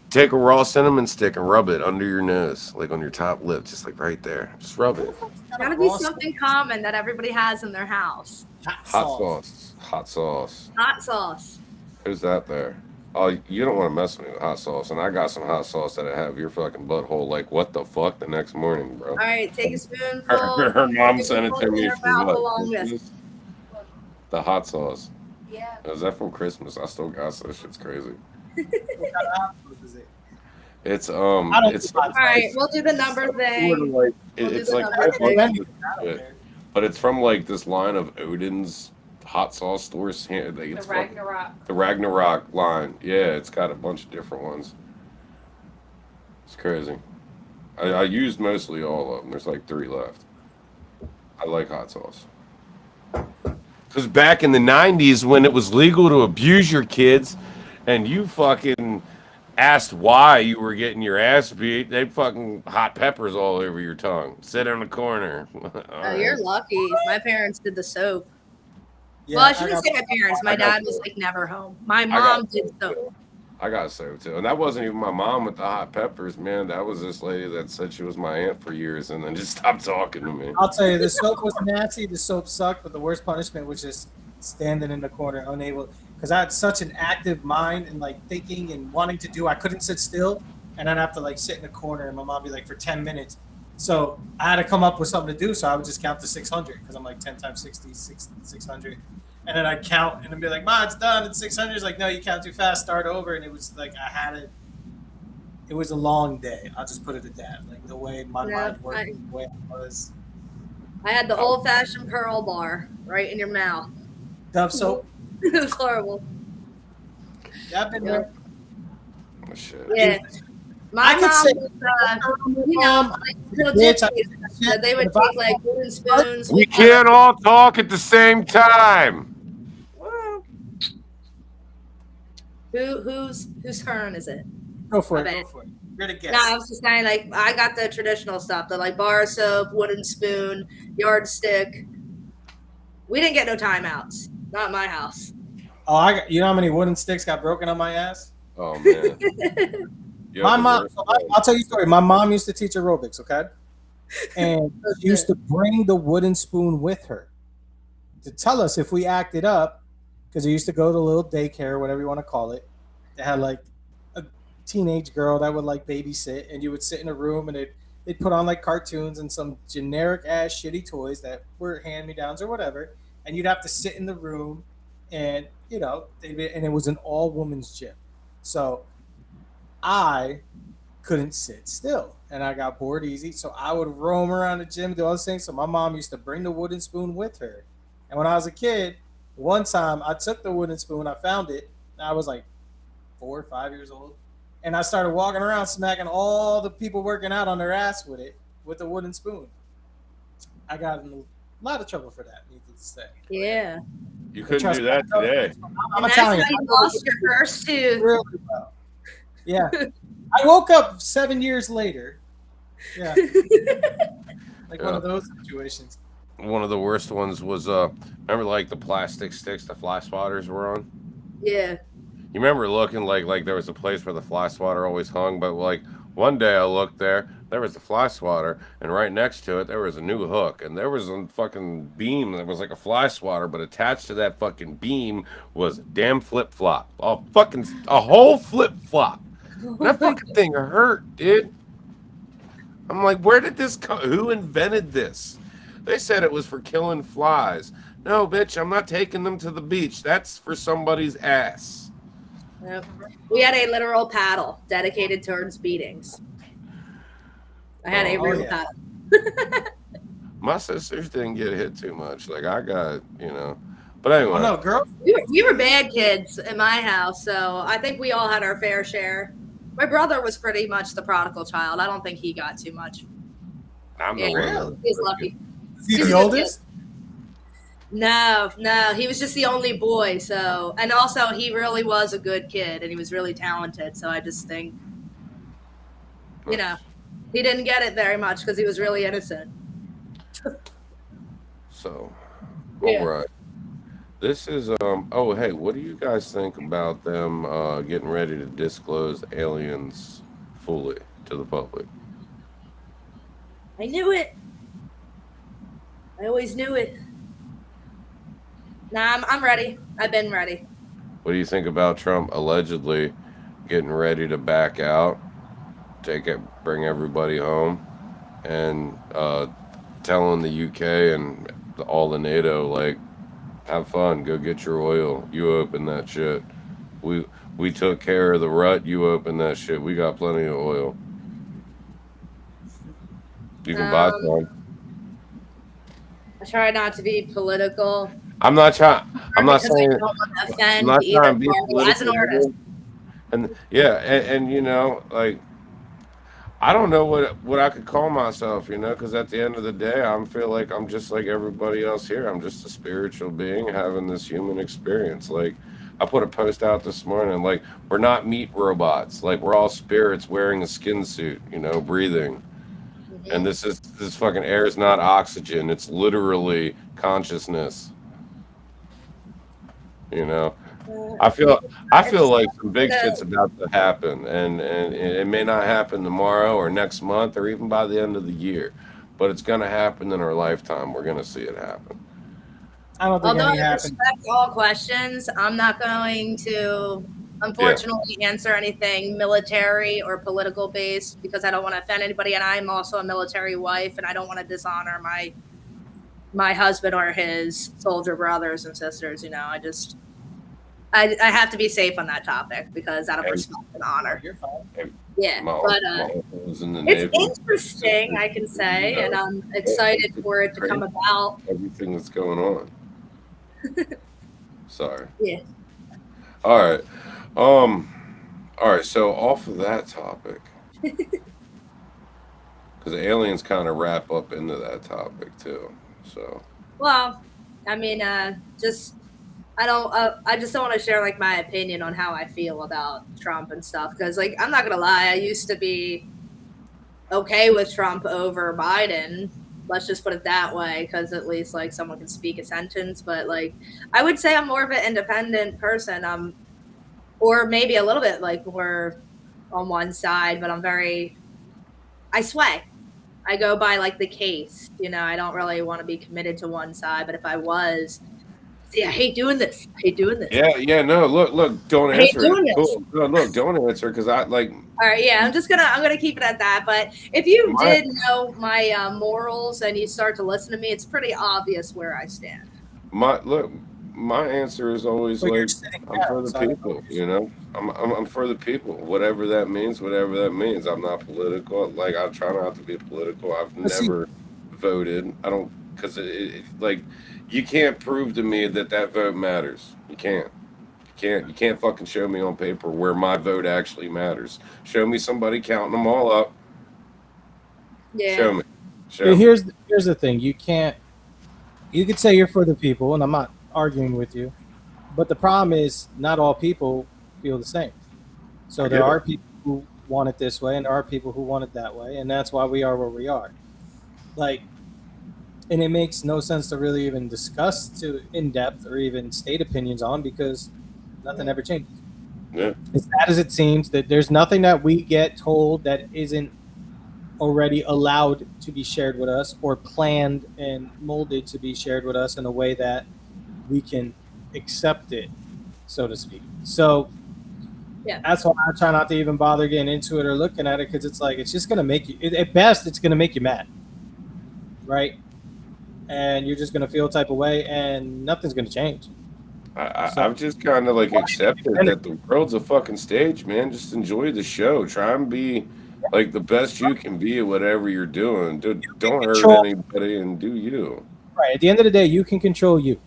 Take a raw cinnamon stick and rub it under your nose, like on your top lip, just like right there. Just rub it. Gotta be something common that everybody has in their house. Hot sauce. Hot sauce. Hot sauce. Who's that there? Oh, you don't want to mess with me with hot sauce. And I got some hot sauce that'll have your fucking butthole like, what the fuck, the next morning, bro. All right, take a spoonful. Her mom Take a sent it to spoonful in me your for mouth what? along with- Christmas? The hot sauce. Yeah. Is that from Christmas? I still got that. Shit's crazy. What kind of hot sauce is it? It's I don't it's do hot All right, we'll do the number sort of thing. like We'll do it's the like number a thing. bunch of shit. But it's from like this line of Odin's hot sauce stores. It's The fucking- Ragnarok. the Ragnarok line. Yeah, it's got a bunch of different ones. It's crazy. I used mostly all of them. There's like 3 left. I like hot sauce. Because back in the 90s when it was legal to abuse your kids and you fucking asked why you were getting your ass beat, they fucking hot peppers all over your tongue. Sit in the corner. Oh, you're lucky. My parents did the soap. Yeah, Well, I I shouldn't got- say my parents. My I got dad was soap. like never home. My got mom did soap. I got soap too. And that wasn't even my mom with the hot peppers, man. That was this lady that said she was my aunt for years and then just stopped talking to me. I'll tell you, the soap was nasty. The soap sucked, but the worst punishment was just standing in the corner, unable. Because I had such an active mind and like thinking and wanting to do. I couldn't sit still, and I'd have to like sit in the corner, and my mom would be like for 10 minutes. So I had to come up with something to do. So I would just count to 600 because I'm like 10 times 60, 600. And then I'd count and I'd be like, "Ma, it's done. It's 600." It's like, "No, you count too fast. Start over." And it was like I had it. It was a long day. I'll just put it at that. Like the way my Yeah, mind worked, the way I was. I had the old-fashioned pearl bar right in your mouth. Dove soap. It was horrible. Yeah, I've been Yeah. there. Oh, shit. Yeah. My I could mom say- was, you know, Mom, like little bitch, I- gypsies. So they would take like wooden spoons. We can't all talk at the same time. Whose turn is it? Go for it. Okay. Go for it. You're the guest. No, I was just saying, like, I got the traditional stuff, the like bar soap, wooden spoon, yardstick. We didn't get no timeouts. Not in my house. Oh, I got, you know how many wooden sticks got broken on my ass? Oh man. You My have the mom. worst So one. I'll tell you a story. My mom used to teach aerobics, okay, and she used to bring the wooden spoon with her to tell us if we acted up, because we used to go to a little daycare, whatever you want to call it. They had like a teenage girl that would like babysit, and you would sit in a room and they'd put on like cartoons and some generic ass shitty toys that were hand me downs or whatever, and you'd have to sit in the room and and it was an all women's gym. So I couldn't sit still, and I got bored easy. So I would roam around the gym, do all those things. So my mom used to bring the wooden spoon with her. And when I was a kid, one time I took the wooden spoon, I found it. I was like 4 or 5 years old, and I started walking around smacking all the people working out on their ass with it with the wooden spoon. I got in a lot of trouble for that, needless to say. Yeah. You couldn't do that today. I'm And Italian. that's how you lost your first tooth. Really well. Yeah. I woke up 7 years later. Yeah. Like one of those situations. One of the worst ones was remember like the plastic sticks the fly swatters were on? Yeah. You remember looking like there was a place where the fly swatter always hung, but like one day I looked there was the fly swatter, and right next to it there was a new hook, and there was a fucking beam that was like a fly swatter, but attached to that fucking beam was a damn flip flop, a whole flip flop. That fucking thing hurt, dude. I'm like, where did this come? Who invented this? They said it was for killing flies. No, bitch, I'm not taking them to the beach. That's for somebody's ass. Yep. We had a literal paddle dedicated towards beatings. I had a real paddle. My sisters didn't get hit too much. Like I got, But anyway. Oh no, girl. We were bad kids in my house, so I think we all had our fair share. My brother was pretty much the prodigal child. I don't think he got too much. I'm the one. He's lucky. Is he the oldest? No, he was just the only boy. So, and also he really was a good kid, and he was really talented. So I just think, he didn't get it very much because he was really innocent. So, Yeah. all right. This is oh hey, what do you guys think about them getting ready to disclose aliens fully to the public? I knew it. I always knew it. Nah, I'm ready. I've been ready. What do you think about Trump allegedly getting ready to back out, bring everybody home, and telling the UK and all the NATO, like, have fun, go get your oil, you open that shit. We took care of the rut, you open that shit. We got plenty of oil. You can buy some. I try not to be political. I'm not trying. I'm not because saying. I don't want to offend I'm not either trying to be party as an artist. And yeah, and like, I don't know what I could call myself, because at the end of the day, I feel like I'm just like everybody else here. I'm just a spiritual being having this human experience. Like, I put a post out this morning, like, we're not meat robots. Like, we're all spirits wearing a skin suit, breathing. And this fucking air is not oxygen. It's literally consciousness. I feel like some big shit's about to happen, and it may not happen tomorrow or next month or even by the end of the year, but it's gonna happen in our lifetime. We're gonna see it happen. I don't think Although any I happened. respect all questions, I'm not going to, unfortunately, answer anything military or political based because I don't want to offend anybody, and I'm also a military wife, and I don't want to dishonor my husband or his soldier brothers and sisters. I have to be safe on that topic because out of respect and honor. You're fine. Yeah, but it's interesting, I can say, and I'm excited for it to come about. Everything that's going on. Sorry. Yeah. All right. All right. So off of that topic, because aliens kind of wrap up into that topic too. So. Well, I mean, I just don't want to share like my opinion on how I feel about Trump and stuff because, like, I'm not gonna lie, I used to be okay with Trump over Biden. Let's just put it that way, because at least like someone can speak a sentence. But like, I would say I'm more of an independent person. Or maybe a little bit like more on one side, but I sway. I go by like the case, I don't really want to be committed to one side, but if I was, see, I hate doing this. Yeah, no, look, don't answer. Cool. No, look, don't answer because I like. All right, yeah, I'm gonna keep it at that. But if you did know my morals and you start to listen to me, it's pretty obvious where I stand. My my answer is always But you're like, sitting I'm for down, the so I don't know people. what you're You saying. know, I'm for the people. Whatever that means. Whatever that means. I'm not political. Like I try not to be political. I've But see, never voted. I don't because like you can't prove to me that that vote matters. You can't. You can't fucking show me on paper where my vote actually matters. Show me somebody counting them all up. Yeah. Show me. but Show me. here's the thing. You can't. You could say you're for the people, and I'm not arguing with you. But the problem is, not all people feel the same. I So there get it. are people who want it this way, and there are people who want it that way, and that's why we are where we are. Like, and it makes no sense to really even discuss to in depth or even state opinions on because nothing ever changes. Yeah. As bad as it seems, that there's nothing that we get told that isn't already allowed to be shared with us or planned and molded to be shared with us in a way that we can accept it, so to speak. So Yeah. that's why I try not to even bother getting into it or looking at it because it's like it's just gonna make you at best it's gonna make you mad, right? And you're just gonna feel a type of way, and nothing's gonna change. So I've just kind of like accepted that the world's a fucking stage, man. Just enjoy the show. Try and be like the best you can be at whatever you're doing. Don't hurt control, anybody and do you. right? At the end of the day, you can control you.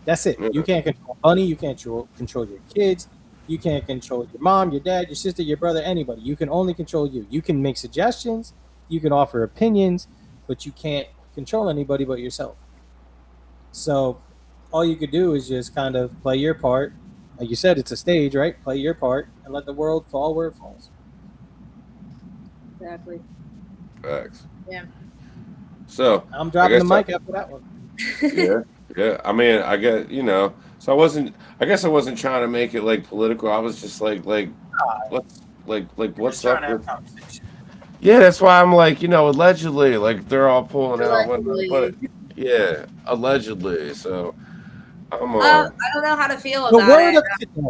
That's it. You Yeah. can't control money. You can't control your kids. You can't control your mom, your dad, your sister, your brother, anybody. You can only control you. You can make suggestions. You can offer opinions, but you can't control anybody but yourself. So all you could do is just kind of play your part. Like you said, it's a stage, right? Play your part and let the world fall where it falls. Exactly. Facts. Yeah. So I'm I dropping the guess mic after that one. yeah, yeah. I mean, I get So I wasn't. I guess I wasn't trying to make it like political. I was just like what's what's up with. conversation. Yeah, that's why I'm like, allegedly, like they're all pulling out Allegedly. yeah, allegedly. So I'm I don't know how to feel The about word it. of the day.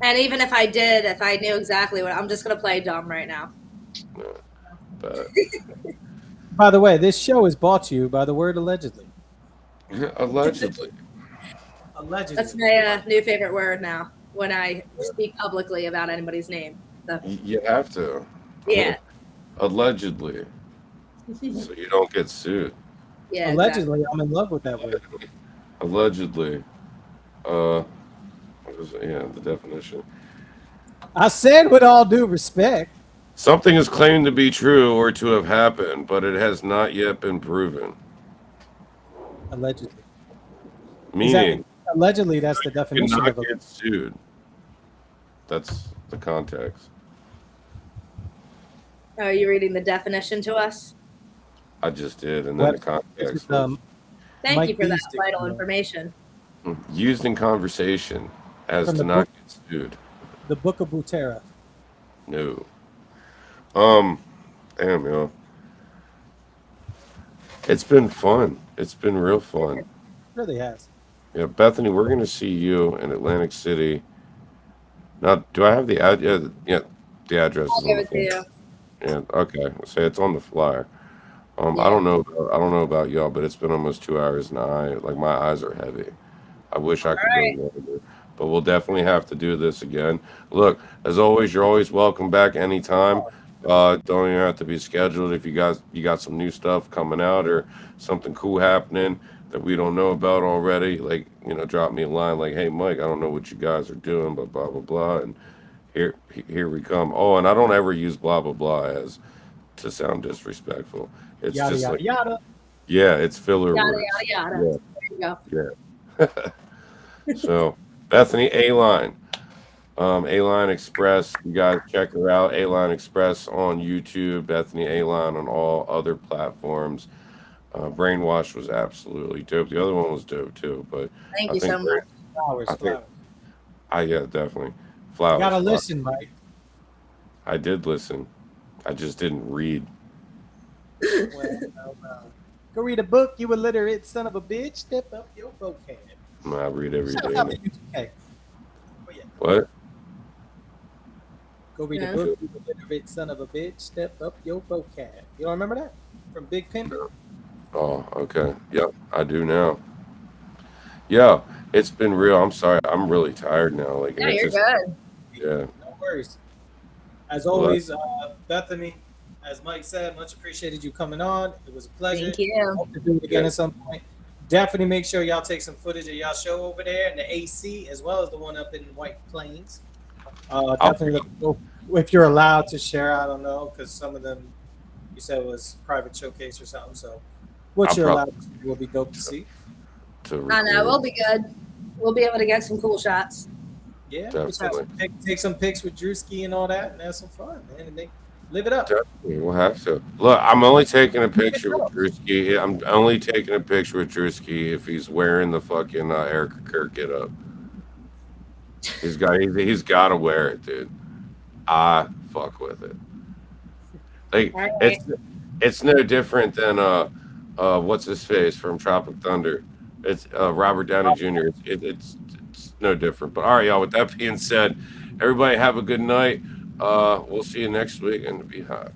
And even if I did, if I knew exactly what, I'm just gonna play dumb right now. but By the way, this show is brought to you by the word allegedly. allegedly. Allegedly. That's my new favorite word now when I speak publicly about anybody's name. So, You have to. yeah. Allegedly. So you don't get sued. Yeah. Allegedly, I'm in love with that word. Allegedly. What is it? Yeah, the definition. I said with all due respect. Something is claimed to be true or to have happened, but it has not yet been proven. Allegedly. Meaning, Allegedly, that's the you definition cannot of a. get sued. That's the context. Are you reading the definition to us? I just did, and then the This context is, was Thank Mike you for that Beast vital dictionary. information. used in conversation as From to the not book- get sued. the Book of Butera. No. Damn, yo. It's been fun. It's been real fun. It really has. Yeah, Bethany, we're gonna see you in Atlantic City. Now, do I have the ad? Yeah, the address I'll is on give the it to flyer. you. Yeah, okay. Say it's on the flyer. I Yeah. don't know. I don't know about y'all, but it's been almost 2 hours now. My eyes are heavy. I wish I could Alright. go longer, but we'll definitely have to do this again. Look, as always, you're always welcome back anytime. Don't even have to be scheduled if you got some new stuff coming out or something cool happening that we don't know about already. Like, drop me a line like, "Hey, Mike, I don't know what you guys are doing, but blah blah blah," and here we come. Oh, and I don't ever use blah blah blah as to sound disrespectful. It's Yada just yada like, yada. yeah, it's filler Yada, words. yada, yada. There you go. Yeah. So Bethany A-Line. A-Line Express. You guys check her out. A-Line Express on YouTube. Bethany A-Line on all other platforms. Brainwash was absolutely dope. The other one was dope too, but Thank I you think so much. Flowers, I think flowers. yeah, definitely. You Flowers. gotta Flowers. listen, Mike. I did listen. I just didn't read. Well. Go read a book, you illiterate son of a bitch. Step up your vocab. I read every Shut day. up, man. UGK. Oh, yeah. What? Go read Yeah. a book, you illiterate son of a bitch. Step up your vocab. You don't remember that? From Big Pimpin'? Oh, okay. Yep, I do now. Yeah, It's been real. I'm sorry. I'm really tired now. Like, Yeah, it's you're just, good. yeah. No worries. As always, Bethany, as Mike said, much appreciated you coming on. It was a pleasure. Thank you. Hope to do it again at some point. Definitely make sure y'all take some footage of y'all show over there in the AC, as well as the one up in White Plains. Definitely, if you're allowed to share, I don't know, because some of them you said was private showcase or something. So, what you're allowed to do will be dope to see. I know, we'll be good. We'll be able to get some cool shots. Yeah, Definitely. take some pics with Drewski and all that, and have some fun, man, and live it up. Definitely, we'll have to. Look, I'm only taking a picture with Drewski. I'm only taking a picture with Drewski if he's wearing the fucking Erica Kirk get up. He's got to wear it, dude. I fuck with it. Like, Right. it's no different than what's his face from Tropic Thunder. It's Robert Downey Jr. It's no different. But all right, y'all. With that being said, everybody have a good night. We'll see you next week in the BeeHive.